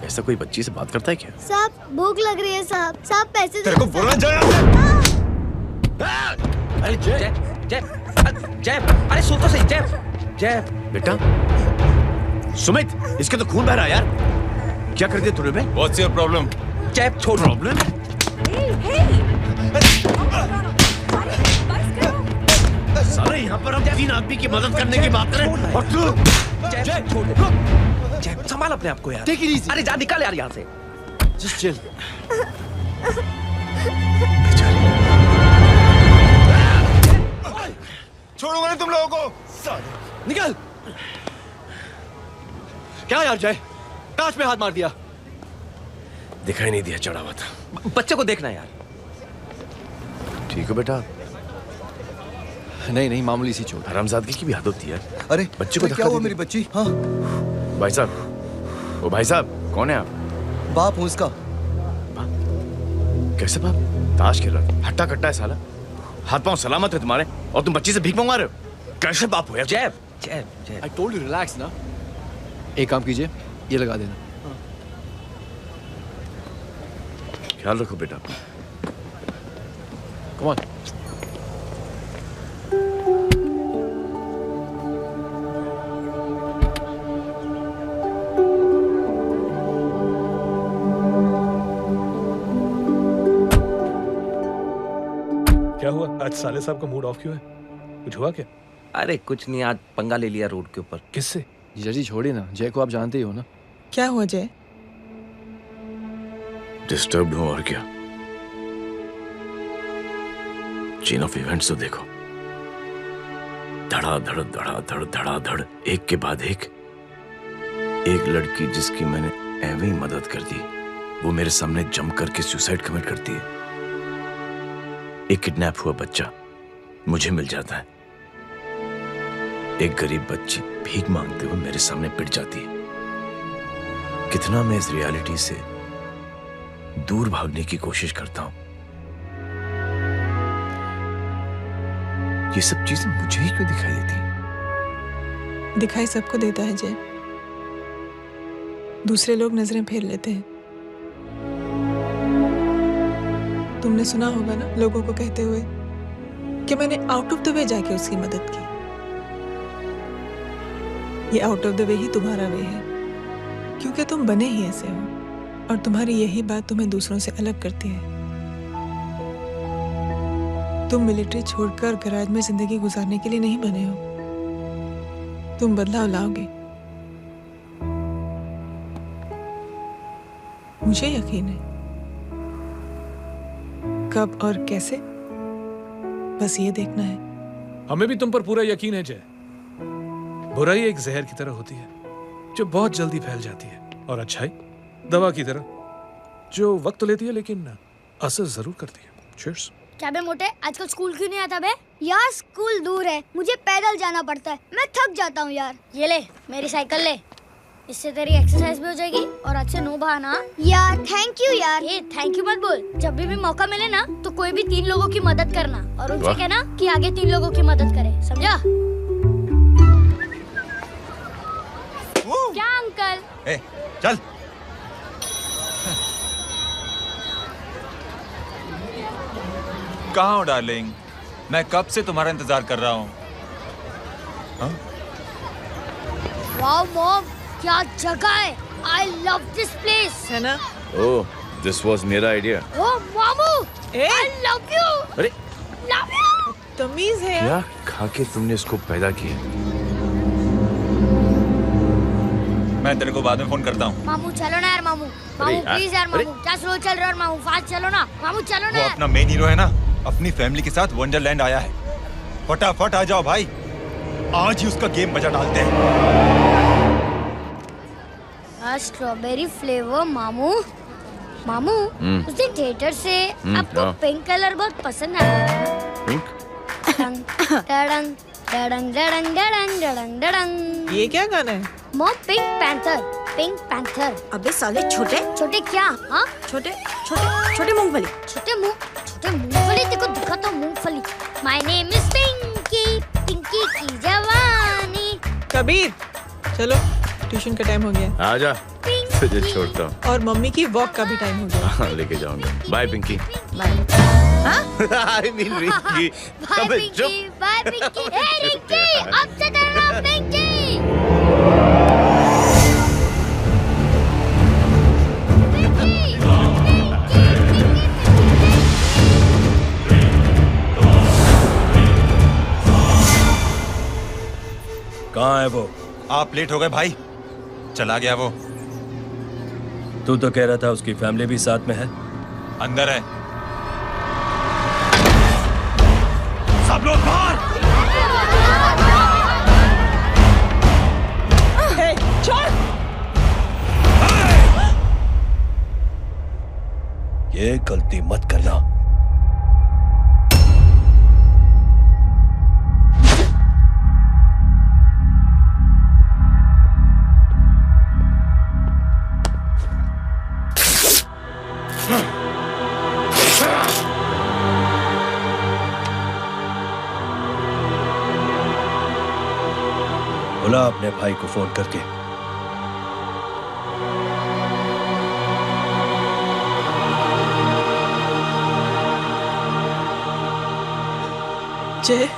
ऐसा कोई बच्ची से बात करता है क्या? साहब, भूख लग रही है साहब। साहब, पैसे तेरे को बोला जा यहाँ से। अरे जय, जय, जय, अरे सुन तो सही। जय, जय बेटा। सुमित, इसके तो खून बह रहा है यार। क्या कर दिया तूने बे? What's your problem? जय, छोड़। प्रॉब्लम? सारे यहाँ पर हम 3 आदमी की मदद करने की बात करें और तू। जय, छोड़। जय, संभाल अपने आप को यार। Take it easy. अरे जा, निकल यार यहाँ से। Just chill. छोड़ूंगा नहीं तुम लोगों को। निकल। क्या यार जय, कांच पे हाथ मार दिया। दिखाई नहीं दिया, चढ़ा हुआ था। बच्चे को देखना यार। ठीक है बेटा। नहीं नहीं, मामूली सी चोट। हरामजादगी की भी हद होती है। अरे बच्चे को क्या हुआ मेरी बच्ची? हाँ भाई साहब, वो भाई साहब कौन है आप? बाप हूँ उसका। कैसे बाप? ताश खेल रहा, हट्टा कट्टा है साला। हाथ पांव सलामत है तुम्हारे और तुम बच्ची से भीख मंगवा रहे हो। कैसे बाप हो यार? जय, जय, जय। I told you relax ना। एक काम कीजिए, ये लगा देना। ख्याल रखो बेटा। Come on। क्या हुआ? आज साले साहब का मूड ऑफ क्यों है? कुछ हुआ क्या? अरे कुछ नहीं, आज पंगा ले लिया रोड के ऊपर। किससे? जीजा जी छोड़िए ना, जय को आप जानते ही हो ना। क्या हुआ जय? डिस्टर्ब्ड हूं और क्या। चेन ऑफ इवेंट्स तो देखो, धड़ाधड़ धड़ाधड़ धड़ाधड़, एक के बाद एक लड़की जिसकी मैंने एवं ही मदद कर दी, वो मेरे सामने जम करके सुसाइड कमिट करती है। एक किडनैप हुआ बच्चा मुझे मिल जाता है। एक गरीब बच्ची भीख मांगते हुए मेरे सामने पिट जाती है। कितना मैं इस रियलिटी से दूर भागने की कोशिश करता हूं। ये सब चीजें मुझे ही क्यों दिखाई देती? दिखाई सबको देता है जय, दूसरे लोग नजरें फेर लेते हैं। तुमने सुना होगा ना लोगों को कहते हुए कि मैंने आउट ऑफ द वे जाके उसकी मदद की। ये आउट ऑफ द वे ही तुम्हारा वे है, क्योंकि तुम बने ही ऐसे हो और तुम्हारी यही बात तुम्हें दूसरों से अलग करती है। तुम मिलिट्री छोड़कर गैराज में जिंदगी गुजारने के लिए नहीं बने हो, तुम बदलाव लाओगे, मुझे यकीन है। कब और कैसे, बस ये देखना है। हमें भी तुम पर पूरा यकीन है जय। बुराई एक जहर की तरह होती है जो बहुत जल्दी फैल जाती है, और अच्छाई दवा की तरह जो वक्त लेती है लेकिन असर जरूर करती है। चीयर्स। क्या बे मोटे, आजकल स्कूल क्यों नहीं आता बे? यार स्कूल दूर है, मुझे पैदल जाना पड़ता है, मैं थक जाता हूँ यार। ये ले मेरी साइकिल ले, इससे तेरी एक्सरसाइज भी हो जाएगी और आज से नो बहाना। यार थैंक यू यार। ये थैंक यू मत बोल, जब भी मौका मिले ना तो कोई भी 3 लोगों की मदद करना और उनसे कहना कि आगे 3 लोगों की मदद करे, समझा? क्या अंकल? चल। कहाँ हो डार्लिंग? मैं कब से तुम्हारा इंतजार कर रहा हूँ। वाओ मॉम, क्या जगह है। I love this place. है ना? Oh, this was मेरा आइडिया। Oh मामू, I love you. अरे love you. तमीज है। क्या खा के तुमने इसको पैदा किया? मैं तेरे को बाद में फोन करता हूँ। मामू चलो ना यार, मामू मामू प्लीज यार, मामू क्या स्लो चल रहे हो मामू, फास्ट चलो ना मामू, चलो ना। वो अपना मेन हीरो है ना, अपनी फैमिली के साथ वंडरलैंड आया है। फटाफट आ जाओ भाई, आज ही उसका गेम बजा डालते हैं। स्ट्रॉबेरी फ्लेवर मामू। मामू उस दिन थिएटर से आपको पिंक कलर बहुत पसंद आया। पिंक? डडंग डडंग डडंग डडंग डडंग डडंग। ये क्या गाना है? Mom pink panther, pink panther. अबे साले छोटे छोटे क्या? हाँ छोटे छोटे छोटे मूंगफली। छोटे मूंगफली, देखो दिखाता हूँ मूंगफली। My name is Pinky, Pinky की जवानी। कबीर चलो, ट्यूशन का टाइम हो गया। आजा, तुझे छोड़ता हूँ। और मम्मी की वॉक का भी टाइम हो गया। हाँ, लेके जाऊंगा। Bye Pinki. Bye. I mean Rinki. Bye Pinki, bye Pinki. Hey Rinki, अब से तेरा नाम पिंकी। कहाँ है वो? आप लेट हो गए भाई। चला गया वो। तू तो कह रहा था उसकी फैमिली भी साथ में है। अंदर है। सब लोग बाहर। छोड़। ये गलती मत करना। बुला अपने भाई को फोन करके। जय,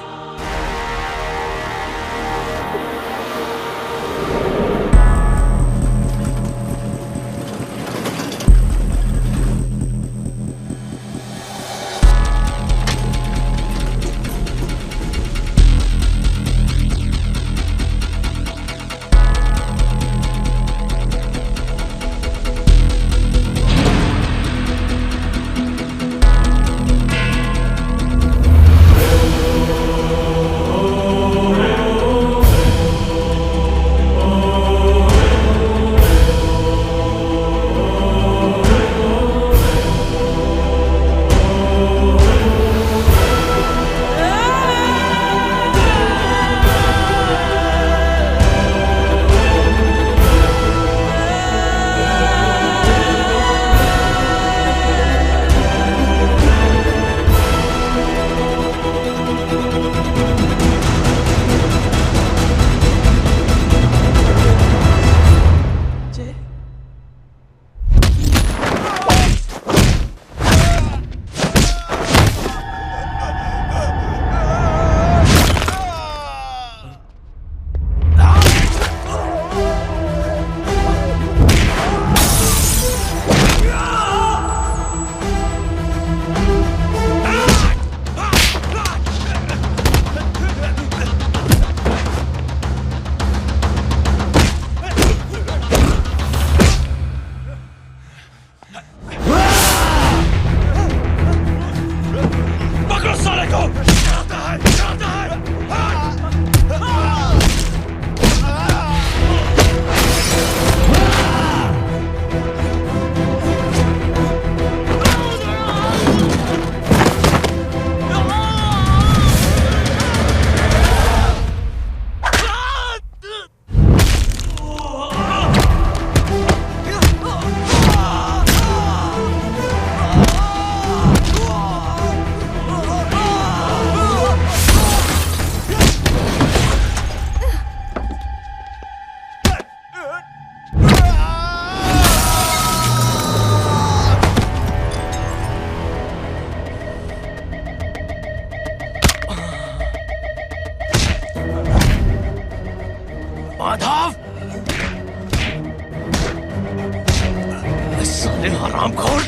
साले हरामखोर!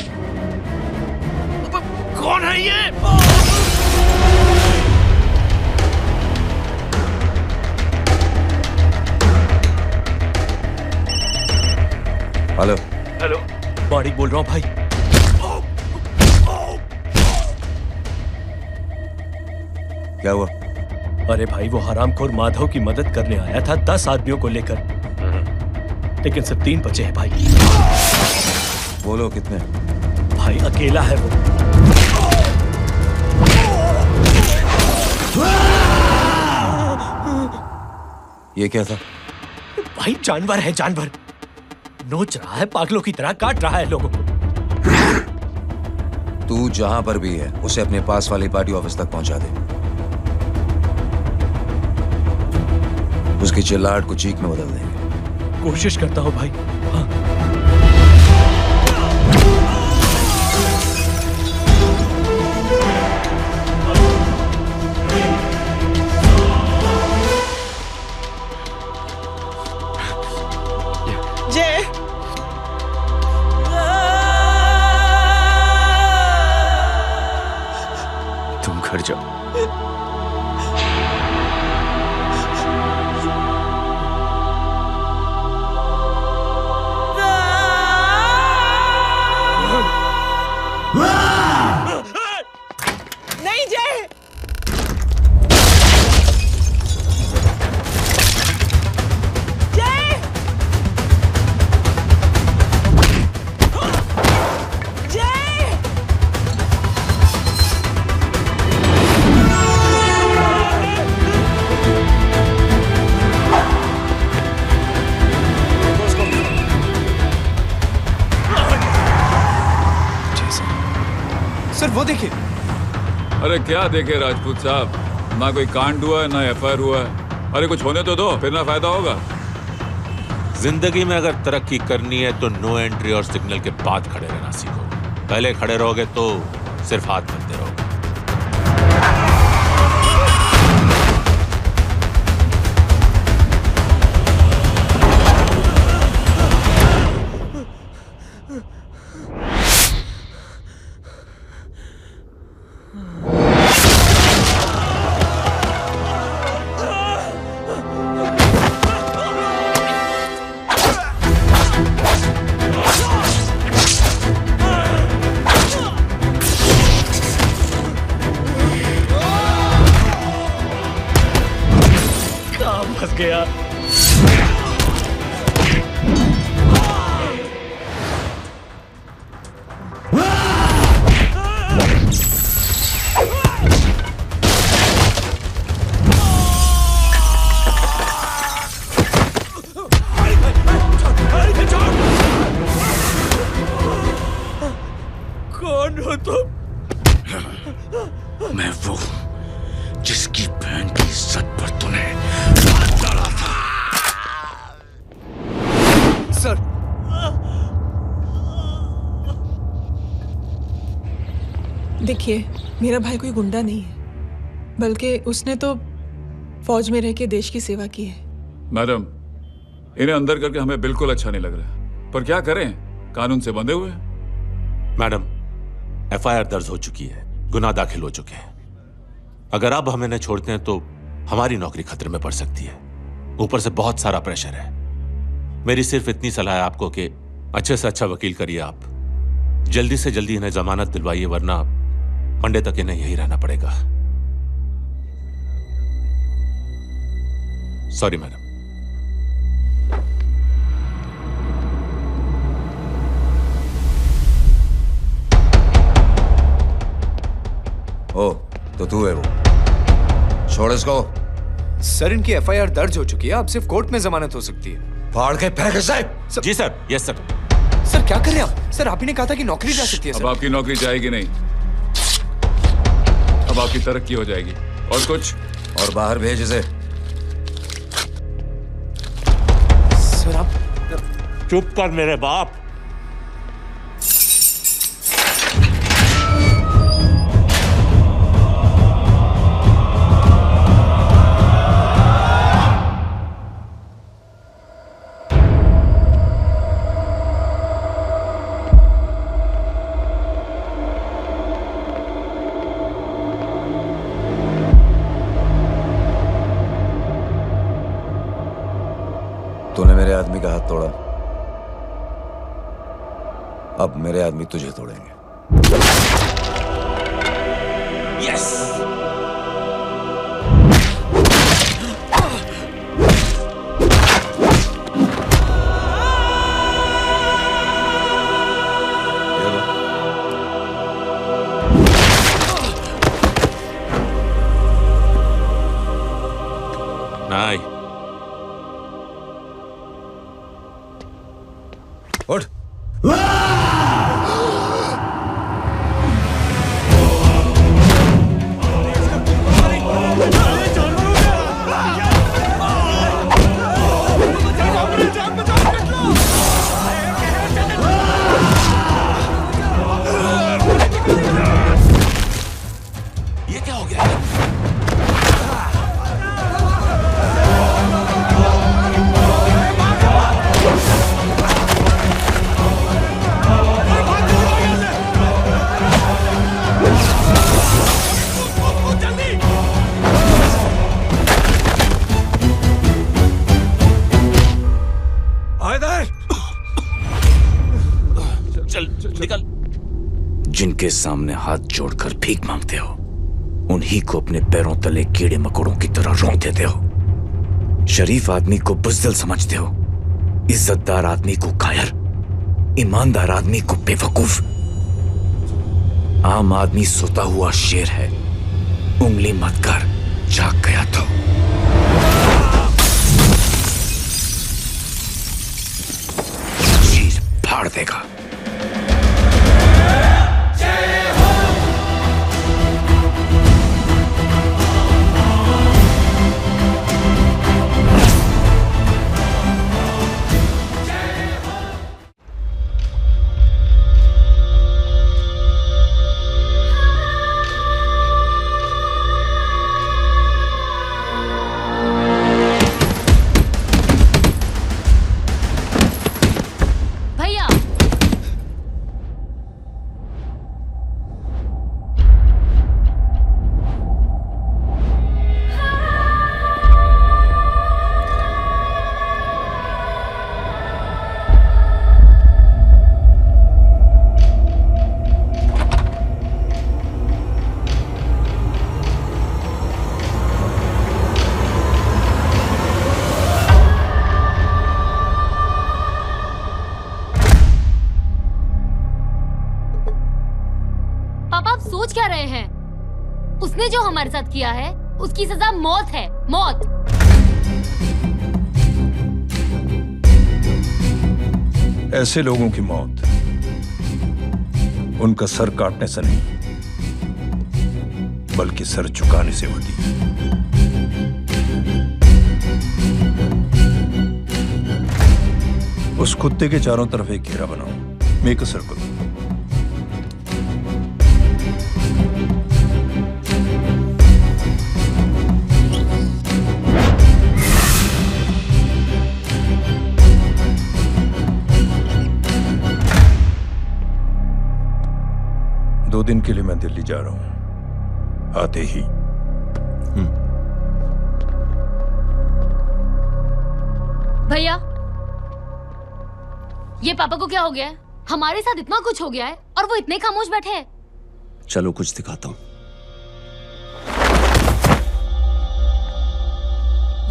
कौन है ये? हेलो। हेलो, माणिक बोल रहा हूँ भाई। क्या हुआ? अरे भाई, वो हरामखोर माधव की मदद करने आया था 10 आदमियों को लेकर, लेकिन सिर्फ 3 बचे हैं भाई। बोलो कितने? भाई अकेला है वो। ये क्या था? भाई जानवर है, जानवर। नोच रहा है, पागलों की तरह काट रहा है लोगों को। तू जहां पर भी है उसे अपने पास वाली पार्टी ऑफिस तक पहुंचा दे। उसकी चिल्लाहट को चीख में बदल देंगे। कोशिश करता हूं भाई। हाँ। जय, तुम घर जाओ। नहीं जय, जय, जय। सर वो देखिए। अरे क्या देखे राजपूत साहब, ना कोई कांड हुआ है ना एफआईआर हुआ है। अरे कुछ होने तो दो, फिर ना फायदा होगा। जिंदगी में अगर तरक्की करनी है तो नो एंट्री और सिग्नल के बाद खड़े रहना सीखो। पहले खड़े रहोगे तो सिर्फ हाथ मिलते रहोगे। फंस गया। कौन हो तुम? मैं वो जिसकी बहन की इज्जत पर तूने हाथ डाला था। सर, देखिए, मेरा भाई कोई गुंडा नहीं है, बल्कि उसने तो फौज में रह के देश की सेवा की है। मैडम, इन्हें अंदर करके हमें बिल्कुल अच्छा नहीं लग रहा, पर क्या करें, कानून से बंधे हुए हैं। मैडम, एफआईआर दर्ज हो चुकी है, गुनाह दाखिल हो चुके हैं। अगर अब हम इन्हें छोड़ते हैं तो हमारी नौकरी खतरे में पड़ सकती है। ऊपर से बहुत सारा प्रेशर है। मेरी सिर्फ इतनी सलाह है आपको कि अच्छे से अच्छा वकील करिए आप। जल्दी से जल्दी इन्हें जमानत दिलवाइए, वरना मंडे तक इन्हें यही रहना पड़ेगा। Sorry madam. ओ, तो तू है वो? छोड़ इसको। सर, इनकी एफआईआर दर्ज हो चुकी है, अब सिर्फ कोर्ट में जमानत हो सकती है। फाड़ के फेंक साहब। जी सर। Yes sir. सर क्या कर रहे हैं आप? सर, आप ही ने कहा था कि नौकरी जा सकती है। अब आपकी नौकरी जाएगी नहीं, अब आपकी तरक्की हो जाएगी। और कुछ? और बाहर भेज इसे। सर आप चुप कर मेरे बाप। अब मेरे आदमी तुझे तोड़ेंगे। यस। नहीं। उठ। ये क्या हो गया? चल निकल। जिनके सामने हाथ जोड़कर भीख मांगते हो, उन्हीं को अपने पैरों तले कीड़े मकोड़ों की तरह रौंद देते हो। शरीफ आदमी को बुज़दिल समझते हो, इज्जतदार आदमी को कायर, ईमानदार आदमी को बेवकूफ। आम आदमी सोता हुआ शेर है, उंगली मत कर, जाग गया तो। चीर फाड़ देगा। भैया, पापा आप सोच क्या रहे हैं? उसने जो हमारे साथ किया है उसकी सजा मौत है, मौत। ऐसे लोगों की मौत उनका सर काटने से नहीं, बल्कि सर झुकाने से होती है। उस कुत्ते के चारों तरफ एक घेरा बनाओ, मेक अ सर्कल। दो दिन के लिए मैं दिल्ली जा रहा हूं, आते ही। भैया, ये पापा को क्या हो गया है? हमारे साथ इतना कुछ हो गया है और वो इतने खामोश बैठे हैं। चलो कुछ दिखाता हूं।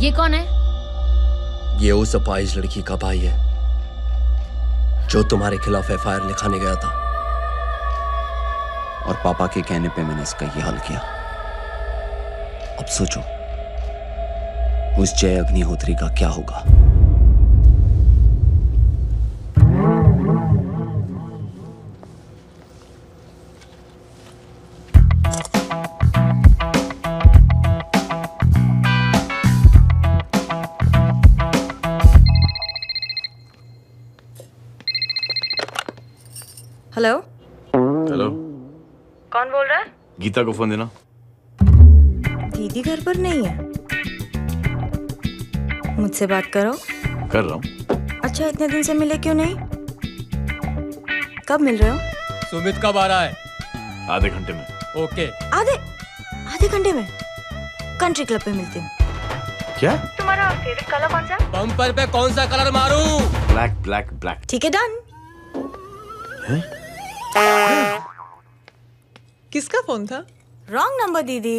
ये कौन है? ये उस अपाहिज लड़की का भाई है जो तुम्हारे खिलाफ एफआईआर लिखाने गया था, और पापा के कहने पे मैंने इसका ये हाल किया। अब सोचो उस जय अग्निहोत्री का क्या होगा। हेलो। हेलो, कौन बोल रहा है? गीता को फोन देना। दीदी घर पर नहीं है। मुझसे बात करो। कर रहा हूँ। अच्छा, इतने दिन से मिले क्यों नहीं? कब मिल रहे हो? सुमित कब आ रहा है? आधे घंटे में। ओके। आधे घंटे में कंट्री क्लब पे मिलती हूँ। क्या? तुम्हारा फेवरेट कलर कौन सा? बम्पर पे कौन सा कलर मारूं? Black black black. ठीक है, डन। किसका फोन था? रॉन्ग नंबर दीदी।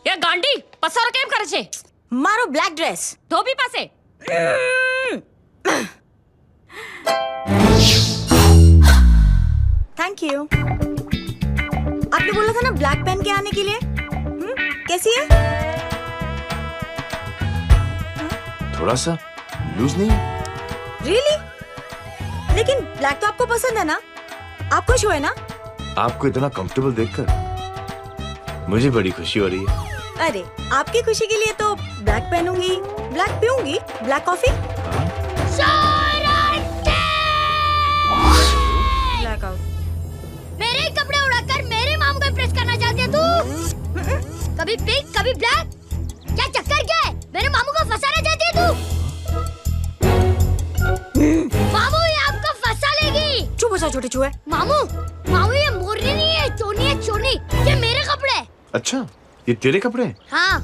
એ ગાંડી પસારો કેમ કરે છે? મારો બ્લેક ડ્રેસ ધોબી પાસે. Thank you. आपने बोला था ना ब्लैक पेन के आने के लिए। कैसी है? थोड़ा सा लूज नहीं? रियली? लेकिन ब्लैक तो आपको पसंद है ना? आप खुश हुए ना? आपको इतना कंफर्टेबल देखकर मुझे बड़ी खुशी हो रही है। अरे आपकी खुशी के लिए तो ब्लैक पहनूंगी, ब्लैक पीऊंगी, ब्लैक कॉफी। मेरे कपड़े उड़ाकर मेरे मामू को इम्प्रेस करना चाहती है तू? कभी पिंक कभी ब्लैक, क्या चक्कर क्या है? मेरे मामू को फंसाना चाहती है तू? मामू ये आपको फंसा लेगी। चुप हो जा छोटे चूहे। मामू मामू ये मोरनी नहीं है, चोनी है चोनी। ये मेरे कपड़े। अच्छा ये तेरे कपड़े हैं? हाँ।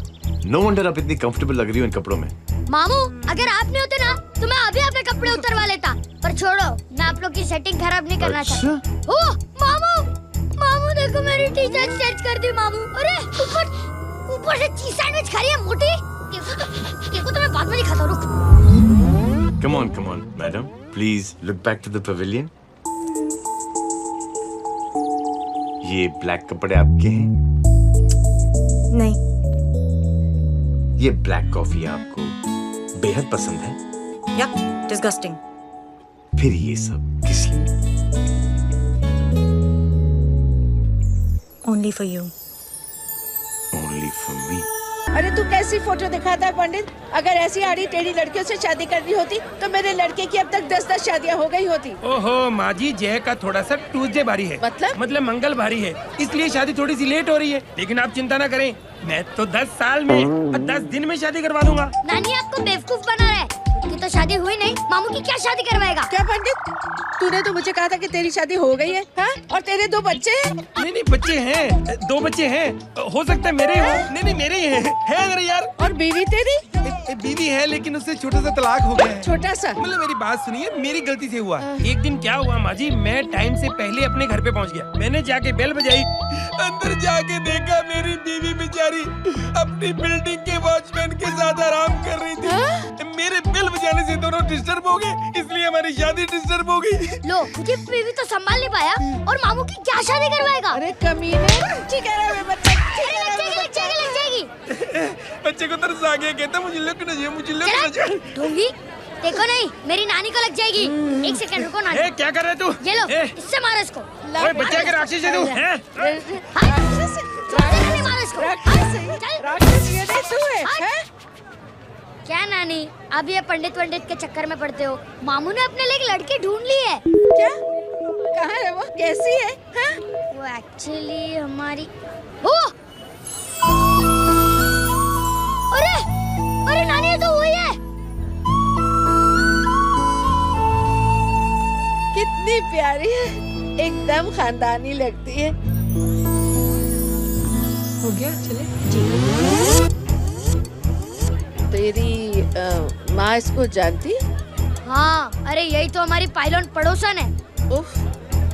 नो वंडर आप इतनी कंफर्टेबल लग रही हो इन कपड़ों में। मामू अगर आप नहीं होते ना तो मैं अभी अपने कपड़े उतरवा लेता, पर छोड़ो मैं आप लोग की सेटिंग खराब नहीं करना चाहता। ओह मामू, मामू देखो मेरी टी शर्ट चेंज कर दी मामू। अरे ऊपर से चीज सैंडविच खा रही है मोटी। देखो तो मैं बाद में दिखाता हूँ, रुक। Come on madam, please look back to the pavilion. ये ब्लैक कपड़े आपके हैं? नहीं। ये ब्लैक कॉफी आपको बेहद पसंद है? या डिस्गस्टिंग। फिर ये सब किस लिए? Only for you. Only for me. अरे तू कैसी फोटो दिखाता है पंडित? अगर ऐसी आड़ी टेढ़ी लड़कियों से शादी करनी होती तो मेरे लड़के की अब तक 10-10 शादियां हो गई होती। ओहो माँ जी, जय का थोड़ा सा ट्यूसडे भारी है। मतलब मंगल भारी है, इसलिए शादी थोड़ी सी लेट हो रही है। लेकिन आप चिंता ना करें, मैं तो 10 साल में और 10 दिन में शादी करवा दूंगा। नानी आपको बेवकूफ बना रहा है, कि तो शादी हुई नहीं, मामू की क्या शादी करवाएगा? क्या पंडित, तूने तो मुझे कहा था कि तेरी शादी हो गई है, हाँ? और तेरे 2 बच्चे हैं? नहीं बच्चे हैं, 2 बच्चे हैं। हो सकता है मेरे हो। नहीं मेरे ही है अरे यार। और बीवी तेरी? बीवी है लेकिन उससे छोटा सा तलाक हो गया है। छोटा सा? मतलब मेरी बात सुनिए, मेरी गलती से हुआ। एक दिन क्या हुआ माँ जी, मैं टाइम से पहले अपने घर पे पहुँच गया। मैंने जाके बेल बजाई, अंदर जाके देखा मेरी बीवी बेचारी अपनी बिल्डिंग के वॉचमैन के साथ आराम कर रही थी। मेरे बेल बजाने से दोनों डिस्टर्ब हो गए, इसलिए हमारी शादी डिस्टर्ब हो गई। लो मुझे बीवी तो संभाल नहीं पाया और मामू की क्या शादी करवाएगा? अरे कमीने, ठीक है बच्चे लग जाएगी। बच्चे को तरस आ गया, कहता मुझे लग ना जाए, मुझे लग ना जाए। ढोंगी देखो नहीं, मेरी नानी को लग जाएगी। 1 सेकंड रुको नानी। क्या कर रहे तू? ये लो, इससे मारो इसको। ओए बच्चा के राक्षस है तू, हैं? मारो इसको। क्या नानी, अब ये पंडित के चक्कर में पड़ते हो? मामू ने अपने लिए एक लड़की ढूंढ ली है। क्या? कहाँ है वो? कैसी है? हाँ? वो एक्चुअली हमारी अरे नानी ये तो वही है। कितनी प्यारी है, एकदम खानदानी लगती है। हो गया, चले। तेरी माँ इसको जानती? हाँ, अरे यही तो हमारी पायलट पड़ोसन है। उफ,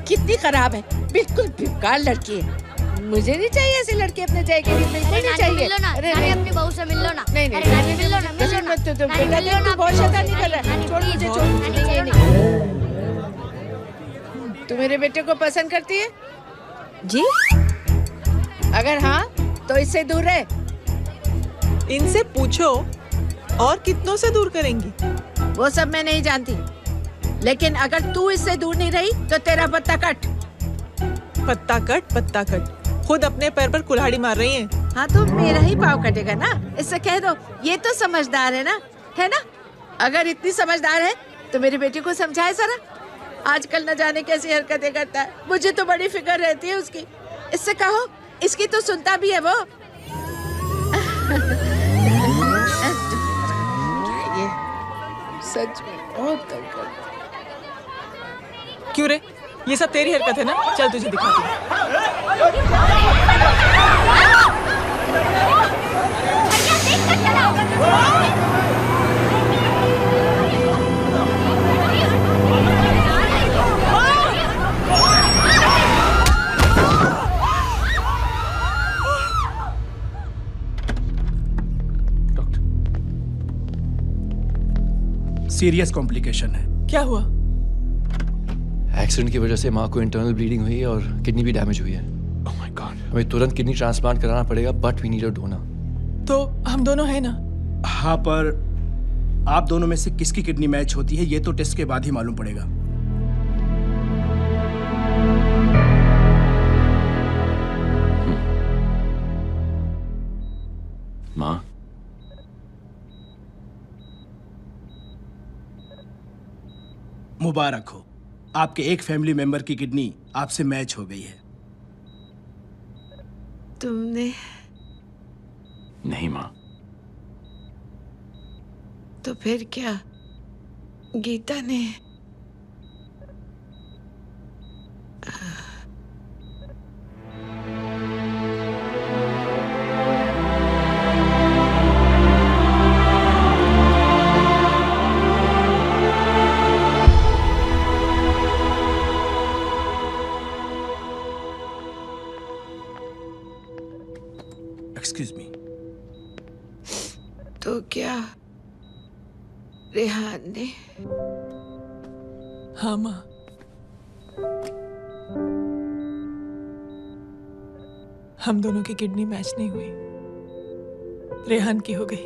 कितनी खराब है, बिल्कुल बेकार लड़की है। मुझे नहीं चाहिए ऐसी लड़की अपने जय के लिए, बिल्कुल नहीं चाहिए। मिलो ना, नानी अपनी बहू से मिल लो ना। नहीं नानी मिलो ना, मत बेटा, देख तू बहुत शैतानी कर रहा है। छोड़ मुझे, छोड़। तू मेरे बेटे को पसंद करती है? जी। अगर हाँ तो इससे दूर रहे। इनसे पूछो और कितनों से दूर करेंगी? वो सब मैं नहीं जानती, लेकिन अगर तू इससे दूर नहीं रही तो तेरा पत्ता कट। पत्ता कट, खुद अपने पैर पर कुल्हाड़ी मार रही हैं। हाँ तो मेरा ही पाँव कटेगा ना, इससे कह दो। ये तो समझदार है ना, है ना? अगर इतनी समझदार है तो मेरी बेटी को समझाए जरा। आजकल न जाने कैसी हरकतें करता है, मुझे तो बड़ी फिक्र रहती है उसकी। इससे कहो, इसकी तो सुनता भी है वो। ये सच में बहुत तंग करता है। क्यों रे, ये सब तेरी हरकत है ना? चल तुझे दिखाती सीरियस कॉम्प्लिकेशन है। क्या हुआ? एक्सीडेंट की वजह से माँ को इंटरनल ब्लीडिंग हुई है और किडनी भी डैमेज हुई है। Oh my god. हमें तुरंत किडनी ट्रांसप्लांट कराना पड़ेगा, but we need a donor. तो हम दोनों हैं ना? हाँ, पर आप दोनों में से किसकी किडनी मैच होती है ये तो टेस्ट के बाद ही मालूम पड़ेगा। माँ, मुबारक हो, आपके एक फैमिली मेंबर की किडनी आपसे मैच हो गई है। तुमने? नहीं माँ। तो फिर क्या? गीता ने? Excuse me. तो क्या रेहान ने? हाँ माँ। हम दोनों की किडनी मैच नहीं हुई, रेहान की हो गई।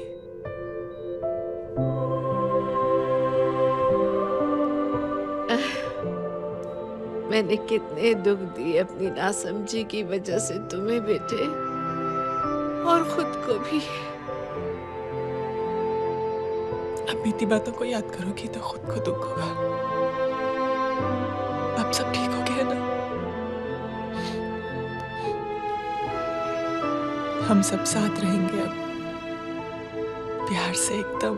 मैंने कितने दुख दिए अपनी नासमझी की वजह से तुम्हें बेटे, और खुद को भी। अब बीती बातों को याद करोगी तो खुद को दुख होगा। अब सब ठीक हो गया ना? हम सब साथ रहेंगे अब, प्यार से एकदम,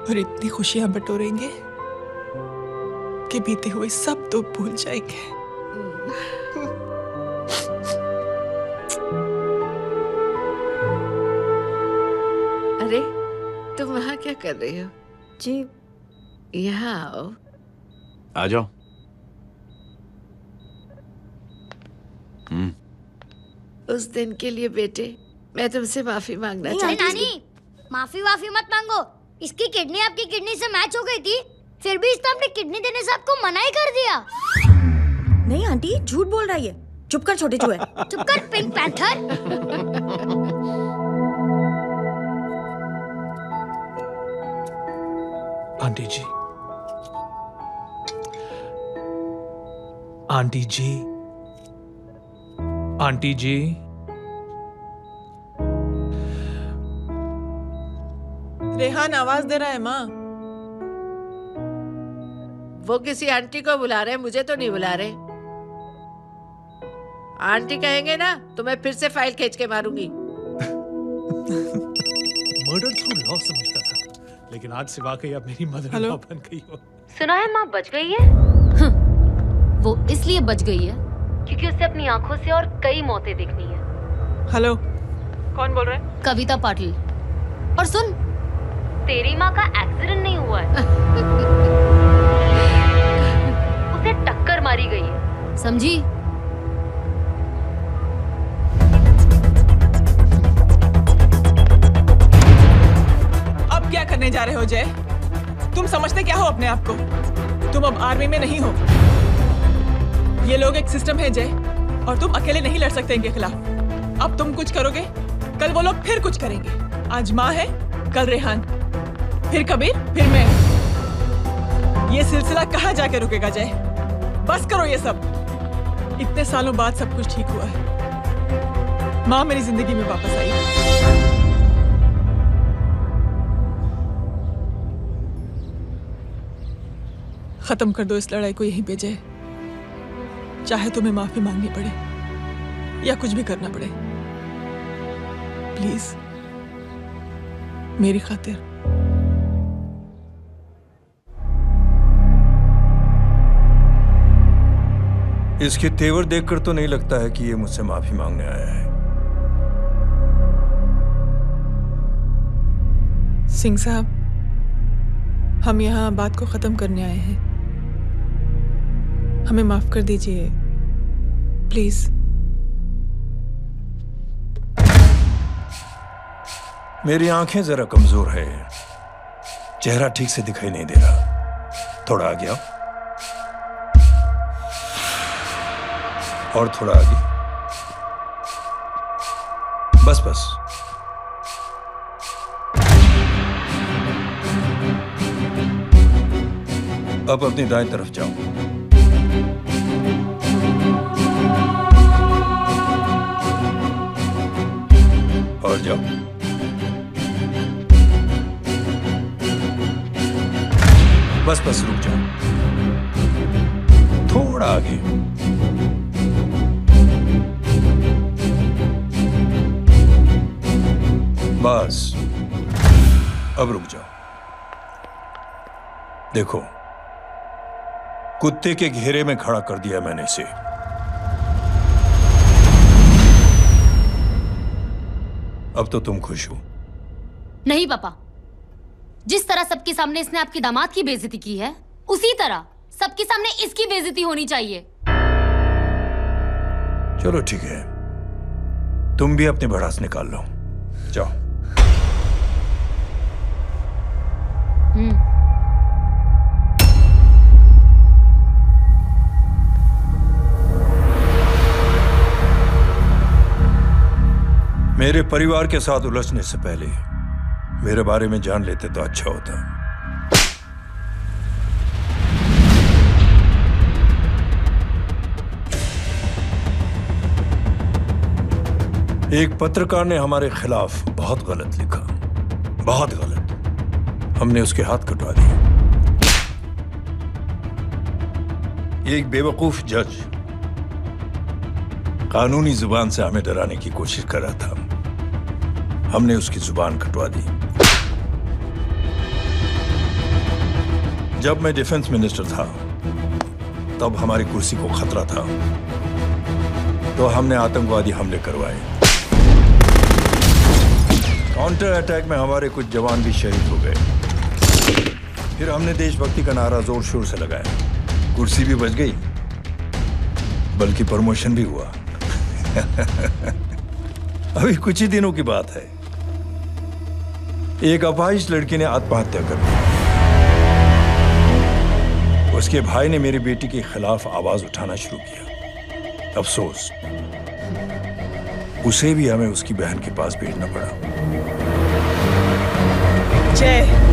और इतनी खुशियां बटोरेंगे कि बीते हुए सब दुख भूल जाएंगे। अरे तुम वहाँ क्या कर रहे हो? जी यहाँ आओ। आ जाओ। उस दिन के लिए बेटे मैं तुमसे माफी मांगना चाहती हूँ। नानी, माफी वाफी मत मांगो। इसकी किडनी आपकी किडनी से मैच हो गई थी, फिर भी इसने अपनी किडनी देने से आपको मना ही कर दिया। नहीं आंटी, झूठ बोल रही है। चुप कर छोटे चूहे। चुप कर पिंक पैंथर। आंटी जी, आंटी जी, आंटी जी, रेहान आवाज दे रहा है माँ। वो किसी आंटी को बुला रहे हैं, मुझे तो नहीं बुला रहे। आंटी कहेंगे ना तो मैं फिर से फाइल खींच के मारूंगी। मर्डर थ्रू लॉ समझता था, लेकिन आज से वाकई अब मेरी मदर लॉ बन गई हो। सुना है माँ बच गई है। वो इसलिए बच गई है क्योंकि उसे अपनी आंखों से और कई मौतें देखनी है। हेलो, कौन बोल रहा है? कविता पाटिल। और सुन, तेरी माँ का एक्सीडेंट नहीं हुआ है, उसे टक्कर मारी गई है, समझी? अब क्या करने जा रहे हो जय? तुम समझते क्या हो अपने आप को? तुम अब आर्मी में नहीं हो। ये लोग एक सिस्टम है जय, और तुम अकेले नहीं लड़ सकते इनके खिलाफ। अब तुम कुछ करोगे, कल वो लोग फिर कुछ करेंगे। आज माँ है, कल रेहान, फिर कबीर, फिर मैं। ये सिलसिला कहाँ जाके रुकेगा जय? बस करो ये सब। इतने सालों बाद सब कुछ ठीक हुआ है। माँ मेरी जिंदगी में वापस आई। खत्म कर दो इस लड़ाई को यहीं पे जय। चाहे तुम्हें माफी मांगनी पड़े या कुछ भी करना पड़े, प्लीज मेरी खातिर। इसके तेवर देखकर तो नहीं लगता है कि ये मुझसे माफी मांगने आया है। सिंह साहब, हम यहाँ बात को खत्म करने आए हैं। हमें माफ कर दीजिए प्लीज। मेरी आंखें जरा कमजोर है, चेहरा ठीक से दिखाई नहीं दे रहा। थोड़ा आगे आओ और थोड़ा आगे। बस बस। अब अपनी दाएं तरफ जाओ। और जाओ। बस बस रुक जाओ, थोड़ा आगे। बस अब रुक जाओ। देखो, कुत्ते के घेरे में खड़ा कर दिया मैंने इसे। अब तो तुम खुश हो? नहीं पापा, जिस तरह सबके सामने इसने आपकी दामाद की बेइज्जती की है, उसी तरह सबके सामने इसकी बेइज्जती होनी चाहिए। चलो ठीक है, तुम भी अपनी भड़ास निकाल लो। जाओ। मेरे परिवार के साथ उलझने से पहले मेरे बारे में जान लेते तो अच्छा होता। एक पत्रकार ने हमारे खिलाफ बहुत गलत लिखा, बहुत गलत। हमने उसके हाथ कटवा दिए। एक बेवकूफ जज कानूनी जुबान से हमें डराने की कोशिश कर रहा था। हमने उसकी जुबान कटवा दी। जब मैं डिफेंस मिनिस्टर था, तब हमारी कुर्सी को खतरा था, तो हमने आतंकवादी हमले करवाए। काउंटर अटैक में हमारे कुछ जवान भी शहीद हो गए। फिर हमने देशभक्ति का नारा जोर शोर से लगाया। कुर्सी भी बच गई, बल्कि प्रमोशन भी हुआ। अभी कुछ ही दिनों की बात है, एक अपाहिज लड़की ने आत्महत्या कर ली। उसके भाई ने मेरी बेटी के खिलाफ आवाज उठाना शुरू किया। अफसोस, उसे भी हमें उसकी बहन के पास भेजना पड़ा। जय।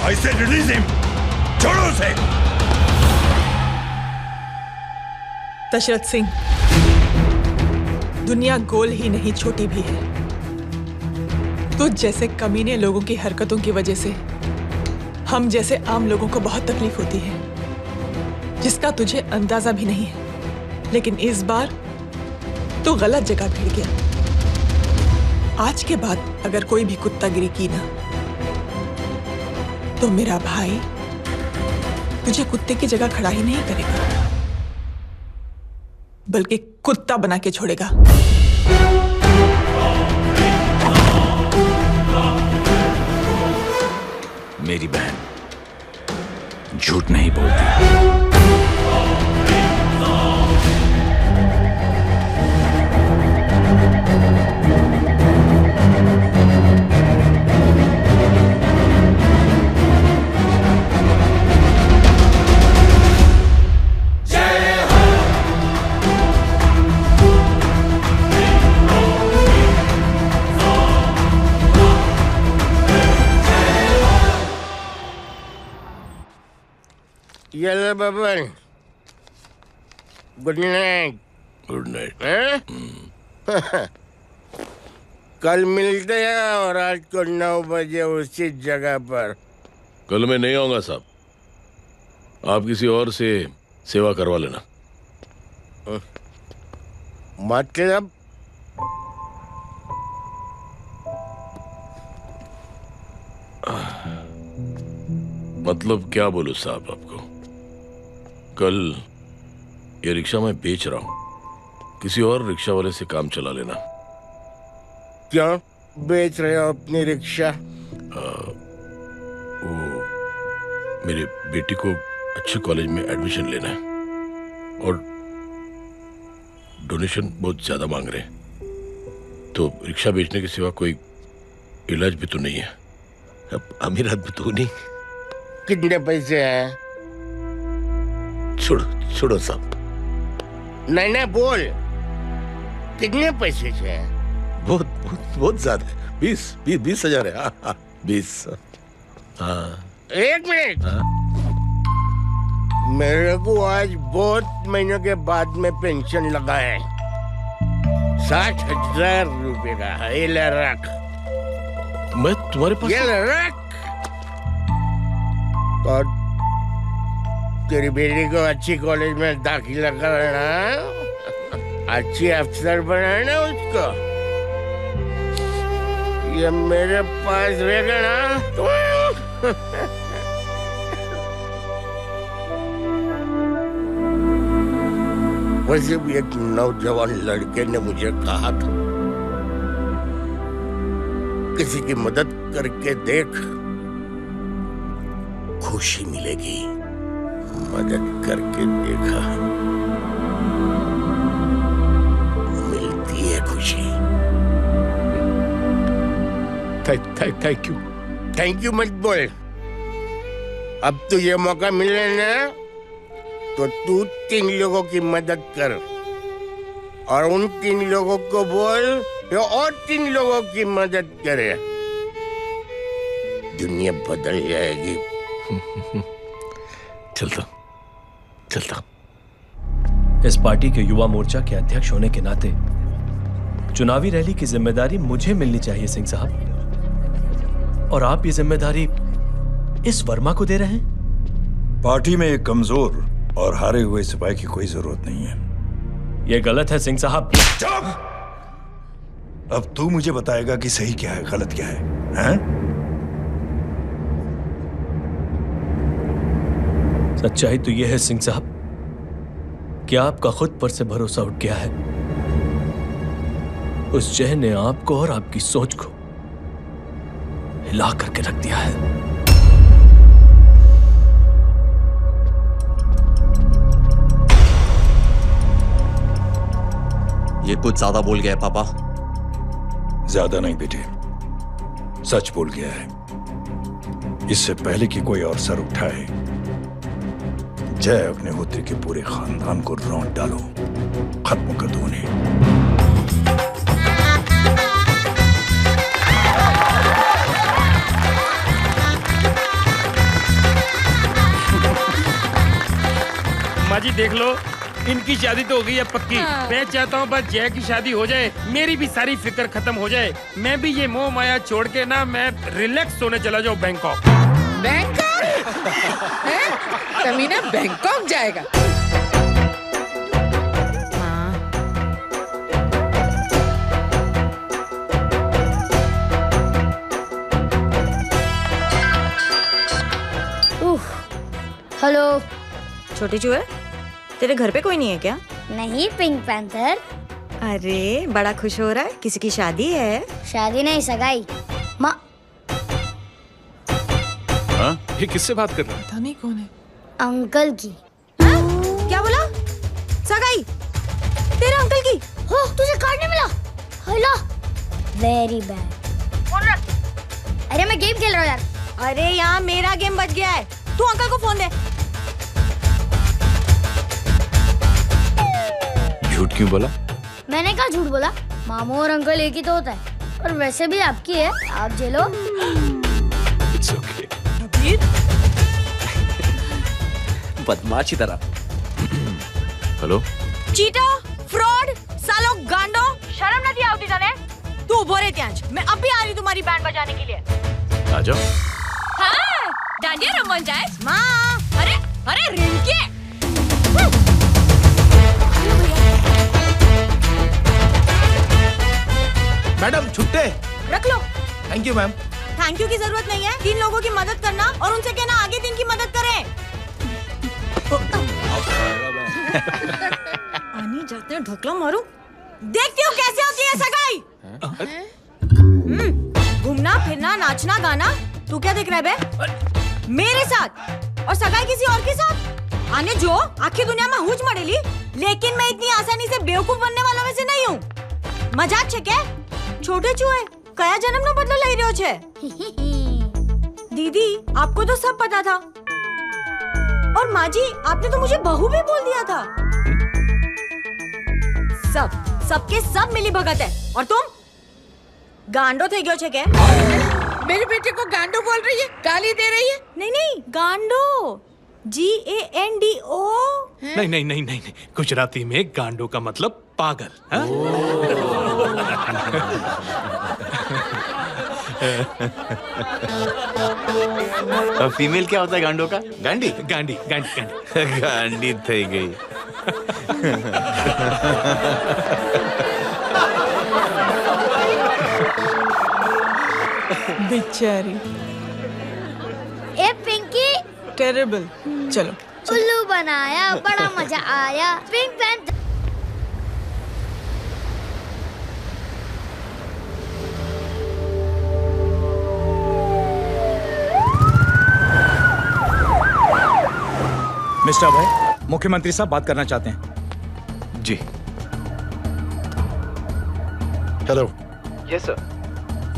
I said release him! छोड़ो उसे! दशरथ सिंह, दुनिया गोल ही नहीं छोटी भी है। तुझ जैसे कमीने लोगों की हरकतों की वजह से हम जैसे आम लोगों को बहुत तकलीफ होती है, जिसका तुझे अंदाजा भी नहीं है। लेकिन इस बार तू गलत जगह भिड़ गया। आज के बाद अगर कोई भी कुत्तागिरी की ना, तो मेरा भाई तुझे कुत्ते की जगह खड़ा ही नहीं करेगा, बल्कि कुत्ता बना के छोड़ेगा। मेरी बहन झूठ नहीं बोलती। Yellow bubble. Good night. Good night. कल मिलते हैं और रात को 9 बजे उसी जगह पर। कल मैं नहीं आऊंगा साहब, आप किसी और से सेवा करवा लेना। मतलब? मतलब क्या बोलूं साहब आपको। कल ये रिक्शा मैं बेच रहा हूं, किसी और रिक्शा वाले से काम चला लेना। क्यों बेच रहे हो अपनी रिक्शा? वो मेरे बेटी को अच्छे कॉलेज में एडमिशन लेना है और डोनेशन बहुत ज्यादा मांग रहे हैं, तो रिक्शा बेचने के सिवा कोई इलाज भी तो नहीं है। अब अमीर आदमी तो नहीं। कितने पैसे हैं? छोड़ो छोड़ो साहब। नहीं बोल, कितने पैसे हैं? बहुत बहुत बहुत ज्यादा है। 20,000 है। हाँ 20। हाँ 1 मिनट। मेरे को आज बहुत महीनों के बाद में पेंशन लगा है, 60,000 रुपए का। ये ले रख। मैं तुम्हारे पास? ये ले रख। और तेरी बेटी को अच्छी कॉलेज में दाखिला कराना, अच्छी अफसर बनाना उसको। ये मेरे पास रहेगा ना तो वैसे भी एक नौजवान लड़के ने मुझे कहा था, किसी की मदद करके देख, खुशी मिलेगी। मदद करके देखा, मिलती है खुशी। Thank you. थैंक यू मत बोल। अब तो ये मौका मिले ना, तो तू 3 लोगों की मदद कर और उन 3 लोगों को बोल जो और 3 लोगों की मदद करे। दुनिया बदल जाएगी। चलता। इस पार्टी के युवा मोर्चा के अध्यक्ष होने के नाते चुनावी रैली की जिम्मेदारी मुझे मिलनी चाहिए सिंह साहब, और आप ये जिम्मेदारी इस वर्मा को दे रहे हैं। पार्टी में एक कमजोर और हारे हुए सिपाही की कोई जरूरत नहीं है। यह गलत है सिंह साहब। अब तू मुझे बताएगा कि सही क्या है, गलत क्या है, हैं? सच्चाई तो यह है सिंह साहब कि आपका खुद पर से भरोसा उठ गया है। उस जय ने आपको और आपकी सोच को हिला करके रख दिया है। ये कुछ ज्यादा बोल गया है पापा। ज्यादा नहीं बेटे, सच बोल गया है। इससे पहले कि कोई और सर उठाए, जय अग्निहोत्री के पूरे खानदान को रौंद डालो, खत्म कर दो उन्हें। माँ जी देख लो, इनकी शादी तो हो गई है पक्की। मैं चाहता हूँ बस जय की शादी हो जाए, मेरी भी सारी फिक्र खत्म हो जाए। मैं भी ये मोह माया छोड़ के ना, मैं रिलैक्स होने चला जाऊँ बैंकॉक। बैंकॉक? कमीना बैंकॉक जाएगा? हेलो छोटी चूहे, तेरे घर पे कोई नहीं है क्या? नहीं, पिंक पैंथर। अरे बड़ा खुश हो रहा है, किसी की शादी है? शादी नहीं, सगाई। माँ ये किससे बात कर रहा है? पता नहीं कौन है। अंकल की। क्या बोला? सगाई? तेरे अंकल की? हो, तुझे कार्ड नहीं मिला? Hello, very bad. फोन रख। अरे मैं गेम खेल रहा हूँ यार। अरे यहाँ मेरा गेम बच गया है, तू अंकल को फोन दे। झूठ क्यों बोला? मैंने कहा झूठ बोला? मामू और अंकल एक ही तो होता है, और वैसे भी आपकी है, आप झेलो। It's okay. बदमाशी तरह। हेलो, चीटा, फ्रॉड, सालो गांडो, शर्म नहीं आवती तने? तू उभो रे त्यांच, मैं अब भी आ रही तुम्हारी बैंड बजाने के लिए। आ जाओ। हाँ, डांडिया रमन जाए माँ। अरे अरे रिंकी, मैडम छुट्टे। रख लो। Thank you ma'am. Thank you की जरूरत नहीं है, 3 लोगों की मदद करना और उनसे कहना आगे 3 की मदद करें। आनी जाते हैं ढोकला मारूं। देखती हो कैसे होती है सगाई। घूमना फिरना नाचना गाना, तू क्या देख रहा है बे? मेरे साथ और सगाई किसी और के साथ। आने जो आखिर दुनिया में हुज मड़ेली, लेकिन मैं इतनी आसानी से बेवकूफ बनने वालों में से नहीं हूँ। मजाक छे क्या? छोटे चूहे कया जन्म नो बदलो लई रह्यो छे। दीदी आपको तो सब पता था, और माँ जी आपने तो मुझे बहू भी बोल दिया था। सबके सब मिली भगत है, और तुम गांडो थे गयो छे क्या? मेरे बेटे को गांडो बोल रही है, गाली दे रही है। नहीं गांडो, GANDO। नहीं, गुजराती में गांडो का मतलब पागल। हाँ? फीमेल क्या होता है गांडो का? गांडी। गांडी। गांडी थई गई। बेचारी। ए पिंकी, टेरेबल। चलो उल्लू बनाया, बड़ा मजा आया। Pink pant. मिस्टर अभय, मुख्यमंत्री साहब बात करना चाहते हैं। जी। हेलो। Yes sir.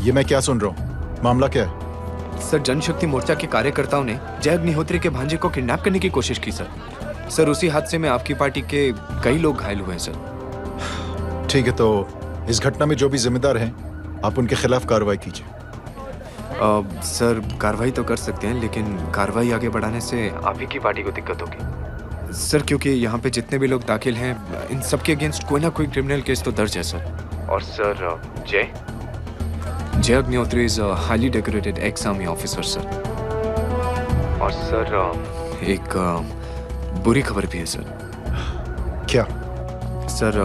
ये मैं क्या सुन रहा हूँ? मामला क्या है? सर, जनशक्ति मोर्चा के कार्यकर्ताओं ने जय अग्निहोत्री के भांजे को किडनैप करने की कोशिश की सर। उसी हादसे में आपकी पार्टी के कई लोग घायल हुए हैं सर। ठीक है, तो इस घटना में जो भी जिम्मेदार हैं, आप उनके खिलाफ कार्रवाई कीजिए। सर, कार्रवाई तो कर सकते हैं, लेकिन कार्रवाई आगे बढ़ाने से आप ही की पार्टी को दिक्कत होगी सर, क्योंकि यहाँ पे जितने भी लोग दाखिल हैं, इन सबके अगेंस्ट कोई ना कोई क्रिमिनल केस तो दर्ज है सर। और सर, जय Agnihotri is a highly decorated ex army officer sir. और सर, एक बुरी खबर भी है सर। क्या? सर,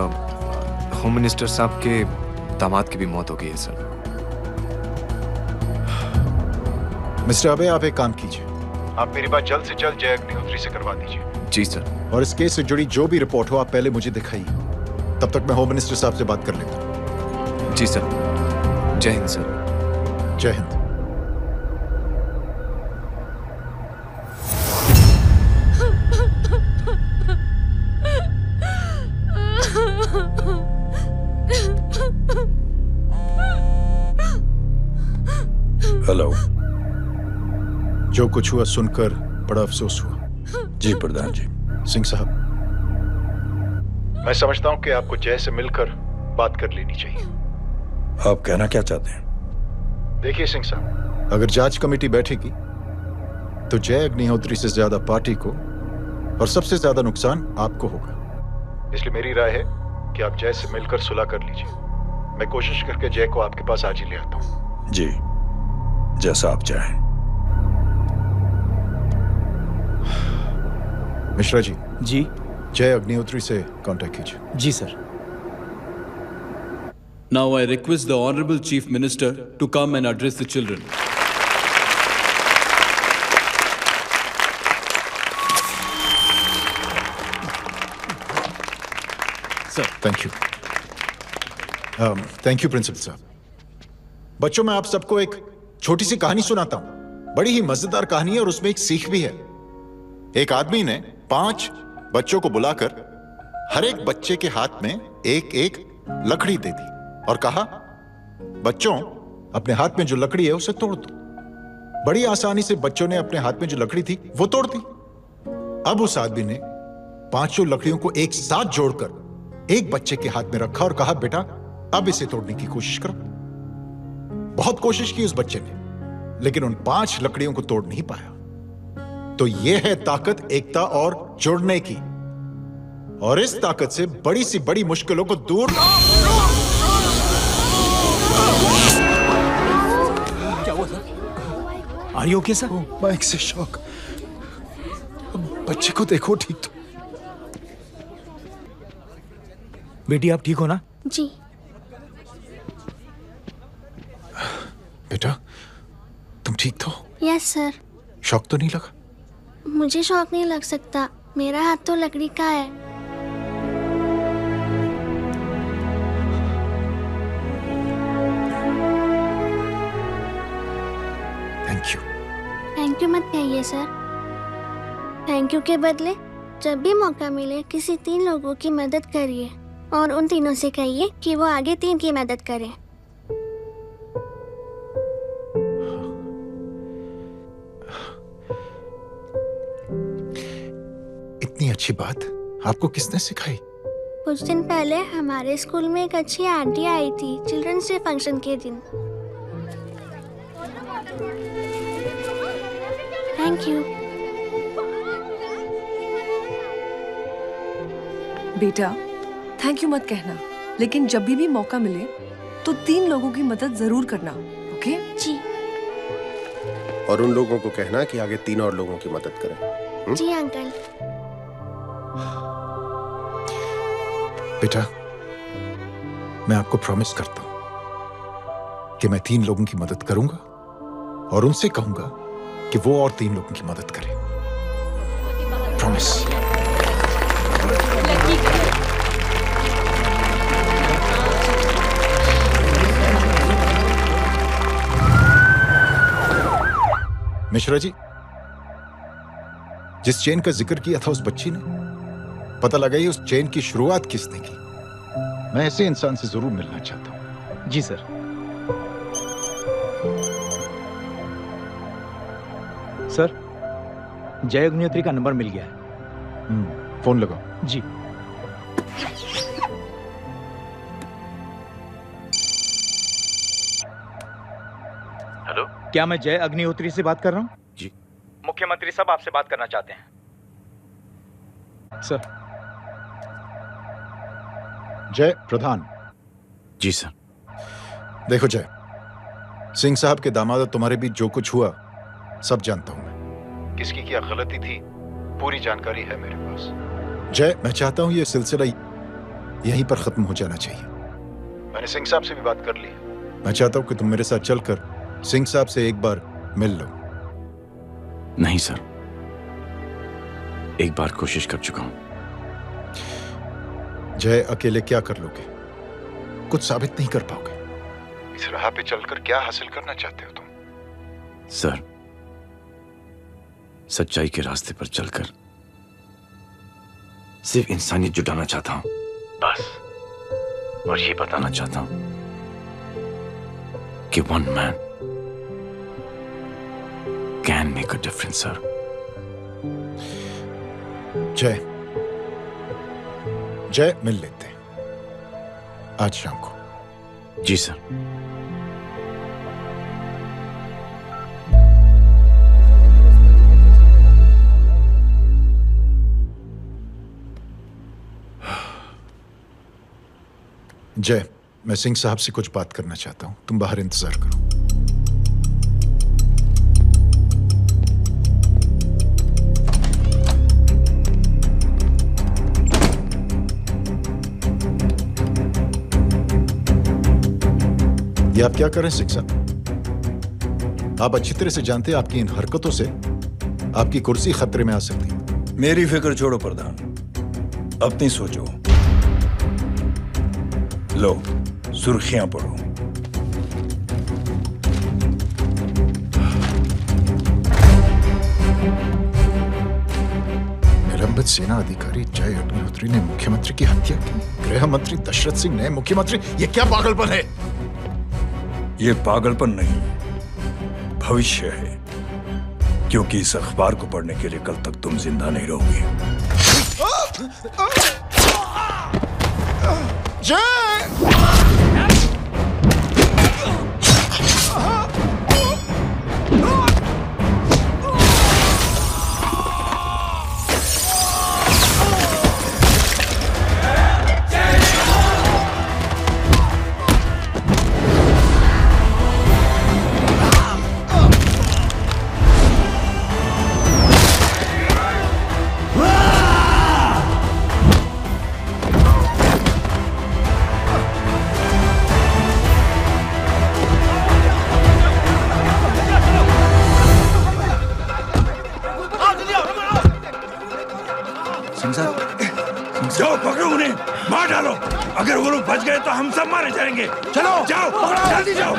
होम मिनिस्टर साहब के दामाद की भी मौत हो गई है सर। मिस्टर अबे, आप एक काम कीजिए, आप मेरी बात जल्द से जल्द जय अग्निहोत्री से करवा दीजिए। जी सर। और इस केस से जुड़ी जो भी रिपोर्ट हो, आप पहले मुझे दिखाइए। तब तक मैं होम मिनिस्टर साहब से बात कर लेता हूँ। जी सर। जय हिंद सर। जय हिंद। हेलो। जो कुछ हुआ सुनकर बड़ा अफसोस हुआ। जी प्रधान जी। सिंह साहब, मैं समझता हूं कि आपको जय से मिलकर बात कर लेनी चाहिए। आप कहना क्या चाहते हैं? देखिए सिंह साहब, अगर जांच कमेटी बैठेगी तो जय अग्निहोत्री से ज्यादा पार्टी को और सबसे ज्यादा नुकसान आपको होगा। इसलिए मेरी राय है कि आप जय से मिलकर सुलह कर लीजिए। मैं कोशिश करके जय को आपके पास आज ही ले आता हूं। जी, जैसा आप चाहें। मिश्रा जी। जी। जय अग्निहोत्री से कांटेक्ट कीजिए। जी sir. Now I request the Honorable Chief Minister to come and address the children. Sir, thank you. Thank you principal साहब। बच्चों, मैं आप सबको एक छोटी सी कहानी सुनाता हूं। बड़ी ही मजेदार कहानी है और उसमें एक सीख भी है। एक आदमी ने 5 बच्चों को बुलाकर हर एक बच्चे के हाथ में एक एक लकड़ी दे दी और कहा, बच्चों, अपने हाथ में जो लकड़ी है उसे तोड़ दो। बड़ी आसानी से बच्चों ने अपने हाथ में जो लकड़ी थी वो तोड़ दी। अब उस आदमी ने 5 लकड़ियों को एक साथ जोड़कर एक बच्चे के हाथ में रखा और कहा, बेटा, अब इसे तोड़ने की कोशिश करो। बहुत कोशिश की उस बच्चे ने, लेकिन उन 5 लकड़ियों को तोड़ नहीं पाया। तो यह है ताकत एकता और जुड़ने की, और इस ताकत से बड़ी सी बड़ी मुश्किलों को दूर are you okay sir? Mic से शॉक। बच्चे को देखो ठीक तो। बेटी आप ठीक हो ना? जी। बेटा तुम ठीक तो? Yes sir. शॉक तो नहीं लगा? मुझे शौक नहीं लग सकता, मेरा हाथ तो लकड़ी का है। Thank you. थैंक यू मत कहिए सर। थैंक यू के बदले जब भी मौका मिले किसी 3 लोगों की मदद करिए और उन तीनों से कहिए कि वो आगे 3 की मदद करें। इतनी अच्छी बात आपको किसने सिखाई? कुछ दिन पहले हमारे स्कूल में एक अच्छी आंटी आई थी चिल्ड्रंस डे फंक्शन के दिन। Thank you. बेटा थैंक यू मत कहना, लेकिन जब भी मौका मिले तो 3 लोगों की मदद जरूर करना, ओके? जी। और उन लोगों को कहना कि आगे 3 और लोगों की मदद करें। जी अंकल। बेटा मैं आपको प्रॉमिस करता हूं कि मैं 3 लोगों की मदद करूंगा और उनसे कहूंगा कि वो और 3 लोगों की मदद करें। प्रॉमिस। मिश्रा जी, जिस चेन का जिक्र किया था उस बच्ची ने, पता लगाइए उस चेन की शुरुआत किसने की। मैं ऐसे इंसान से जरूर मिलना चाहता हूं। जी सर। सर जय अग्निहोत्री का नंबर मिल गया है। फोन लगाओ। जी। हेलो, क्या मैं जय अग्निहोत्री से बात कर रहा हूँ? जी। मुख्यमंत्री साहब आपसे बात करना चाहते हैं। सर। जय प्रधान। जी सर। देखो जय, सिंह साहब के दामाद तुम्हारे बीच जो कुछ हुआ सब जानता हूं मैं। किसकी क्या गलती थी पूरी जानकारी है मेरे पास। जय मैं चाहता हूं ये सिलसिला यहीं पर खत्म हो जाना चाहिए। मैंने सिंह साहब से भी बात कर ली। मैं चाहता हूं कि तुम मेरे साथ चलकर सिंह साहब से एक बार मिल लो। नहीं सर, एक बार कोशिश कर चुका हूं। जय अकेले क्या कर लोगे? कुछ साबित नहीं कर पाओगे। इस राह पे चलकर क्या हासिल करना चाहते हो तुम? सर, सच्चाई के रास्ते पर चलकर सिर्फ इंसानियत जुटाना चाहता हूं, बस। और ये बताना चाहता हूं कि one man can make a difference sir. जय जय मिल लेते हैं आज शाम को। जी सर। जय मैं सिंह साहब से कुछ बात करना चाहता हूं, तुम बाहर इंतजार करो। ये आप क्या कर रहे हैं सिंह साहब? आप अच्छी तरह से जानते हैं आपकी इन हरकतों से आपकी कुर्सी खतरे में आ सकती है। मेरी फिक्र छोड़ो प्रधान, अपनी सोचो। लो सुर्खियां पढ़ो। निलंबित सेना अधिकारी जय अग्निहोत्री ने मुख्यमंत्री की हत्या की। गृह मंत्री दशरथ सिंह ने मुख्यमंत्री, ये क्या पागलपन है? ये पागलपन नहीं, भविष्य है, क्योंकि इस अखबार को पढ़ने के लिए कल तक तुम जिंदा नहीं रहोगे। मार डालो। अगर वो लोग बच गए तो हम सब मारे जाएंगे। चलो जाओ, जल्दी जाओ।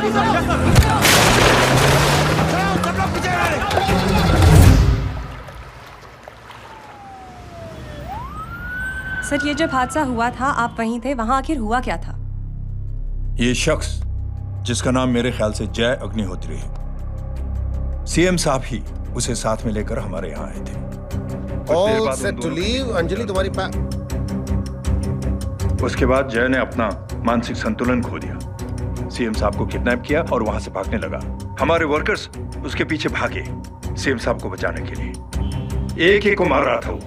सर, ये जब हादसा हुआ था आप वहीं थे, वहां आखिर हुआ क्या था? ये शख्स जिसका नाम मेरे ख्याल से जय अग्निहोत्री है, सीएम साहब ही उसे साथ में लेकर हमारे यहाँ आए थे। All set to leave. Anjali तुम्हारी उसके बाद जय ने अपना मानसिक संतुलन खो दिया, सीएम साहब को किडनैप किया और वहां से भागने लगा। हमारे वर्कर्स उसके पीछे भागे सीएम साहब को बचाने के लिए। एक को मार रहा था वो।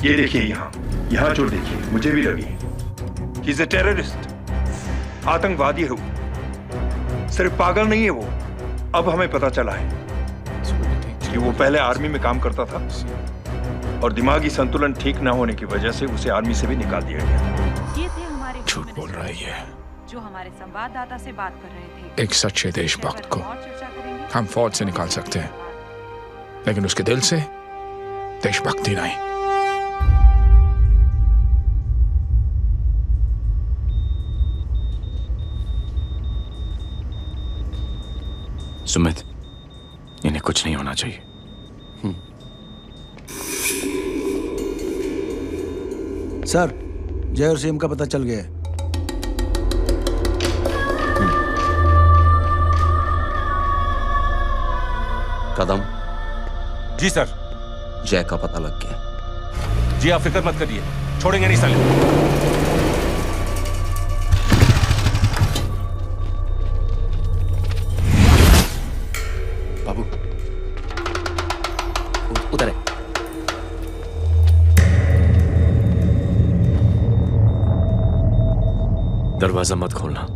ये देखिए यहाँ चोट देखिए, मुझे भी लगी। ही इज अ टेररिस्ट, आतंकवादी है वो, सिर्फ पागल नहीं है वो। अब हमें पता चला है कि वो पहले आर्मी में काम करता था और दिमागी संतुलन ठीक न होने की वजह से उसे आर्मी से भी निकाल दिया गया। ये थे हमारे झूठ बोल रहा है जो हमारे संवाददाता से बात कर रहे थे। एक सच्चे देशभक्त को हम फौज से निकाल सकते हैं, लेकिन उसके दिल से देशभक्ति नहीं। सुमित, इन्हें कुछ नहीं होना चाहिए। सर, जय और सीएम का पता चल गया है। कदम। जी सर। जय का पता लग गया। जी आप फिक्र मत करिए, छोड़ेंगे नहीं साले। बाबू उधर है। दरवाजा मत खोलना।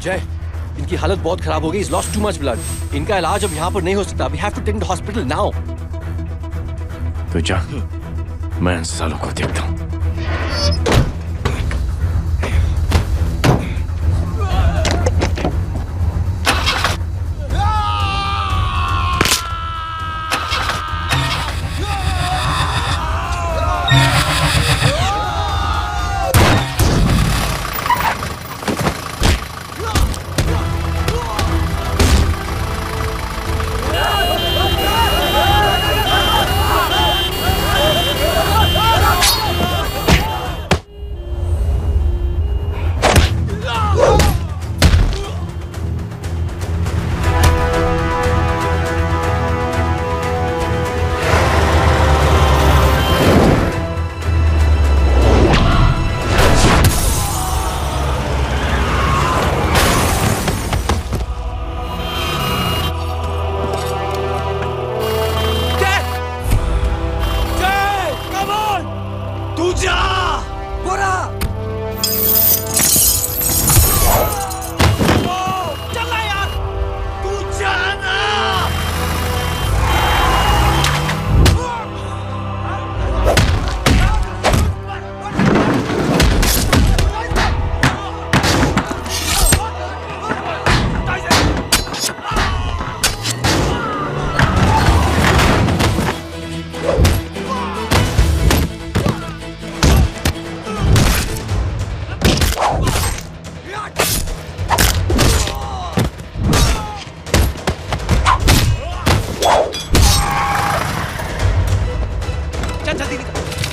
जय, इनकी हालत बहुत खराब हो गई। He's lost too much blood. इनका इलाज अब यहाँ पर नहीं हो सकता। We have to take him to hospital now. तो जा, मैं इन सालों को देखता हूँ।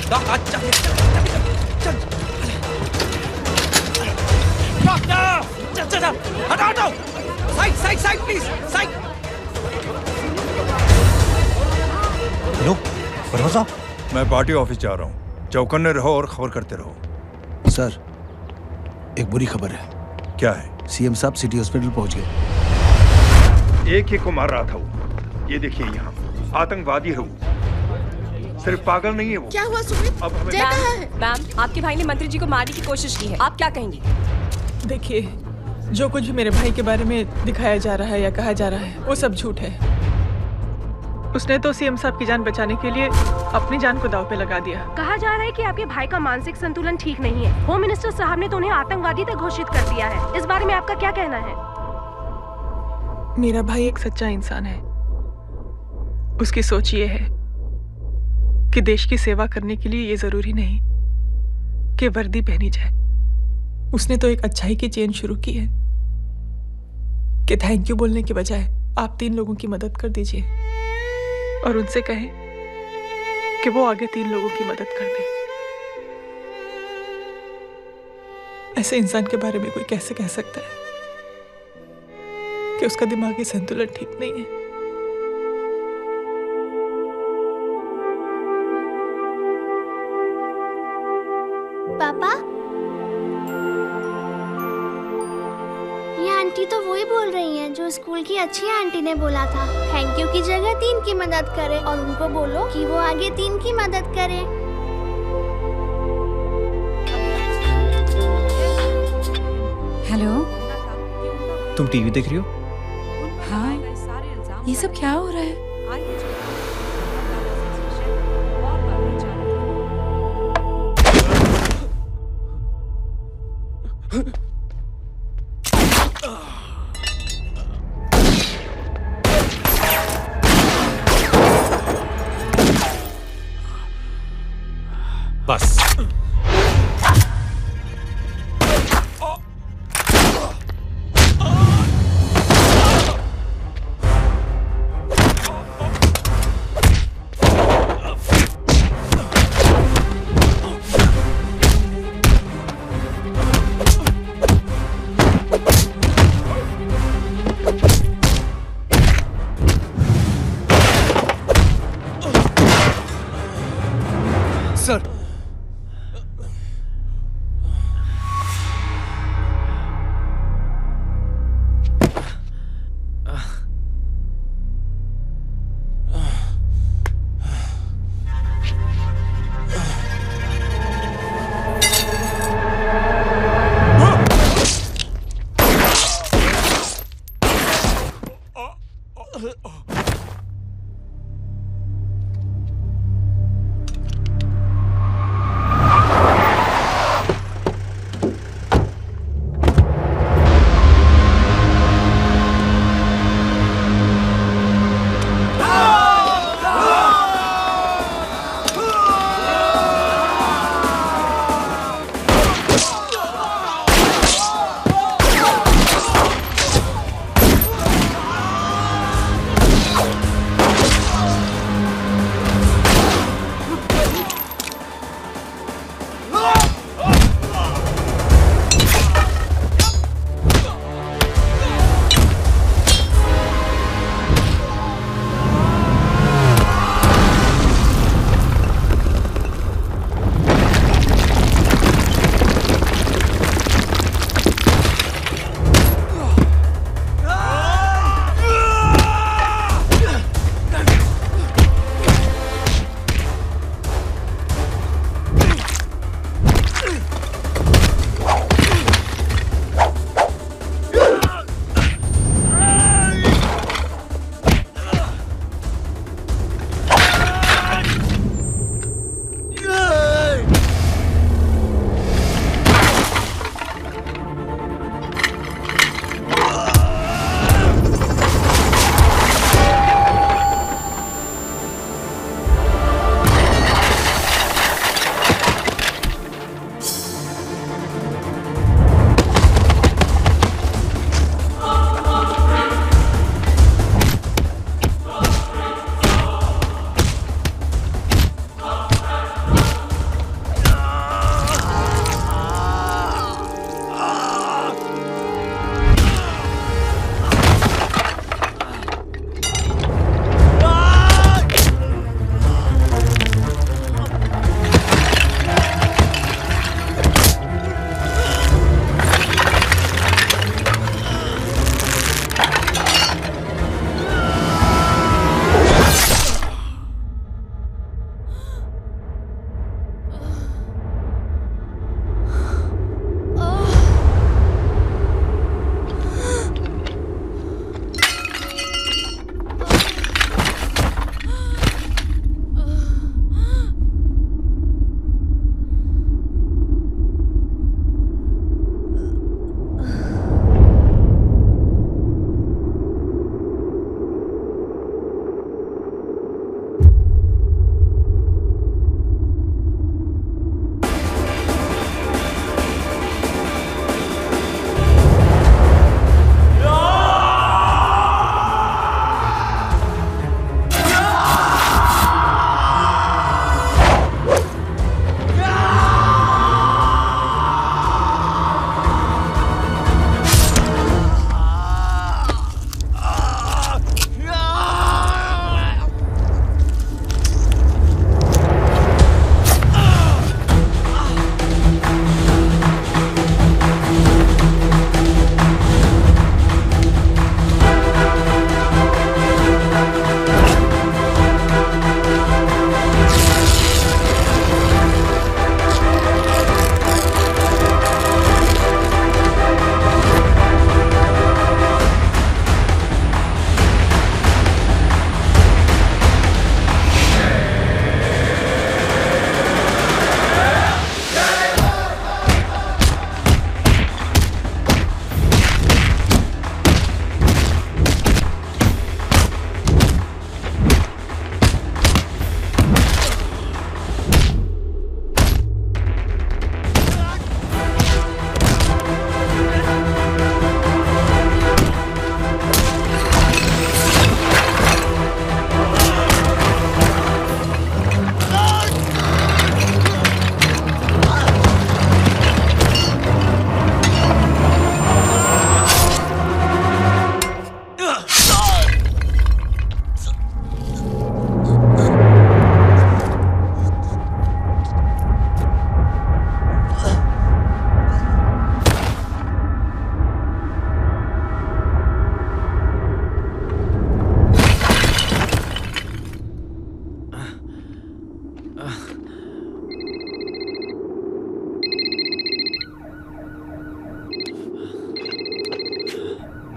चल चल चल चल हटाओ हटाओ side side side please side. Hello Verma साहब, मैं पार्टी ऑफिस जा रहा हूँ। चौकन्ने रहो और खबर करते रहो। सर, एक बुरी खबर है। क्या है? सीएम साहब सिटी हॉस्पिटल पहुंच गए। एक को मार रहा था वो। ये देखिए यहाँ आतंकवादी है वो, सिर्फ पागल नहीं है वो। क्या हुआ सुमित? अब हमें जय कहाँ है? मैम, आपके भाई ने मंत्री जी को मारने की कोशिश की है, आप क्या कहेंगी? देखिए, जो कुछ भी मेरे भाई के बारे में दिखाया जा रहा है या कहा जा रहा है वो सब झूठ है। उसने तो सीएम साहब की जान बचाने के लिए अपनी जान को दांव पे लगा दिया। कहा जा रहा है कि आपके भाई का मानसिक संतुलन ठीक नहीं है। होम मिनिस्टर साहब ने तो उन्हें आतंकवादी तक घोषित कर दिया है। इस बारे में आपका क्या कहना है? मेरा भाई एक सच्चा इंसान है। उसकी सोच ये है कि देश की सेवा करने के लिए ये जरूरी नहीं कि वर्दी पहनी जाए। उसने तो एक अच्छाई की चेन शुरू की है कि थैंक यू बोलने के बजाय आप 3 लोगों की मदद कर दीजिए और उनसे कहें कि वो आगे 3 लोगों की मदद कर दे। ऐसे इंसान के बारे में कोई कैसे कह सकता है कि उसका दिमागी संतुलन ठीक नहीं है? पापा, ये आंटी तो वही बोल रही हैं जो स्कूल की अच्छी आंटी ने बोला था, थैंक यू की जगह 3 की मदद करे और उनको बोलो कि वो आगे 3 की मदद करे। हेलो, तुम टीवी देख रही हो? हाँ, ये सब क्या हो रहा है? बस सर,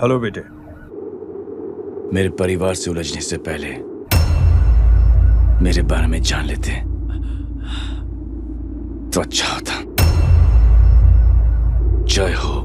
हेलो बेटे। मेरे परिवार से उलझने से पहले मेरे बारे में जान लेते तो अच्छा होता। जय हो।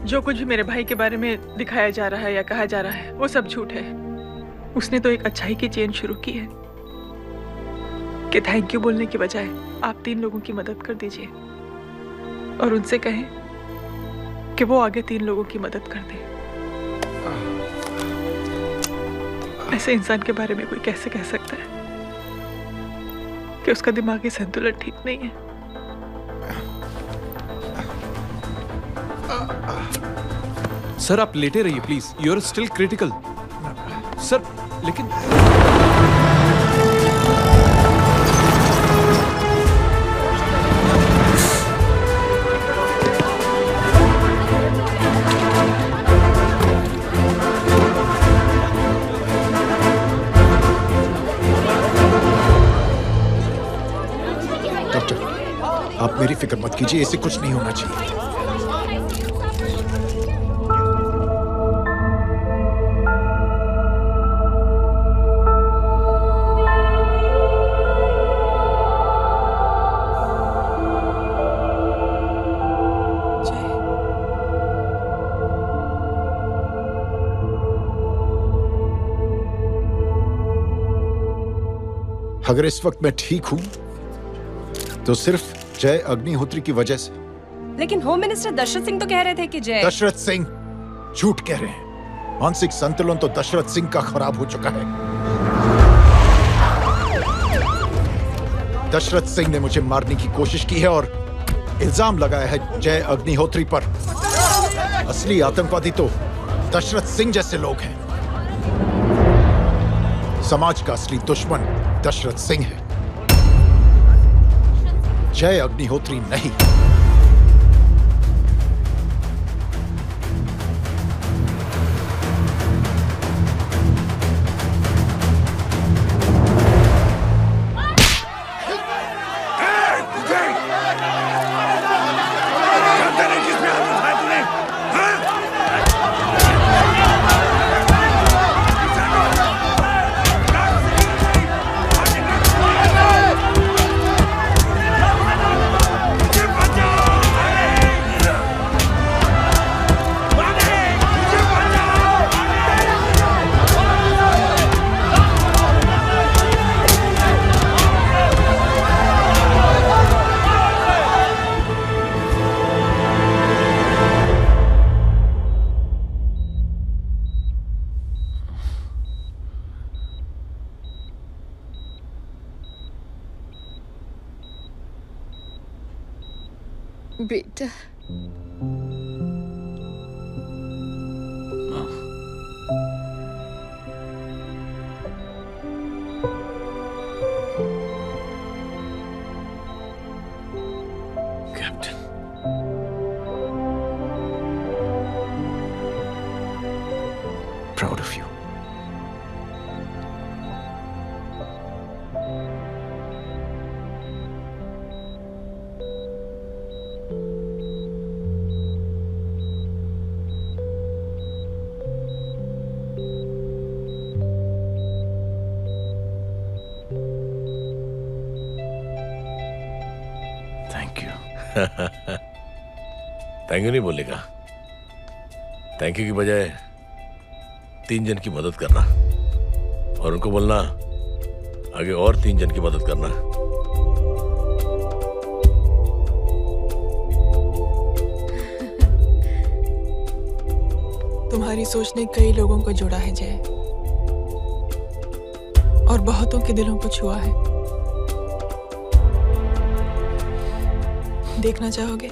जो कुछ भी मेरे भाई के बारे में दिखाया जा रहा है या कहा जा रहा है वो सब झूठ है। उसने तो एक अच्छाई की चेन शुरू की है कि थैंक यू बोलने की बजाय आप 3 लोगों की मदद कर दीजिए और उनसे कहें कि वो आगे 3 लोगों की मदद कर दे। ऐसे इंसान के बारे में कोई कैसे कह सकता है कि उसका दिमागी संतुलन ठीक नहीं है? सर आप लेटे रहिए please, you are still critical. Sir लेकिन डॉक्टर आप मेरी फिक्र मत कीजिए, इसे कुछ नहीं होना चाहिए। अगर इस वक्त मैं ठीक हूं तो सिर्फ जय अग्निहोत्री की वजह से। लेकिन होम मिनिस्टर दशरथ सिंह तो कह रहे थे कि जय। दशरथ सिंह झूठ कह रहे हैं। मानसिक संतुलन तो दशरथ सिंह का खराब हो चुका है। दशरथ सिंह ने मुझे मारने की कोशिश की है और इल्जाम लगाया है जय अग्निहोत्री पर। असली आतंकवादी तो दशरथ सिंह जैसे लोग हैं। समाज का असली दुश्मन दशरथ सिंह है, जय अग्निहोत्री नहीं। बेटा captain, proud of you. Thank you. Thank you नहीं बोलेगा, थैंक यू की बजाय 3 जन की मदद करना और उनको बोलना आगे और 3 जन की मदद करना। तुम्हारी सोच ने कई लोगों को जोड़ा है जय, और बहुतों के दिलों को छुआ है। देखना चाहोगे?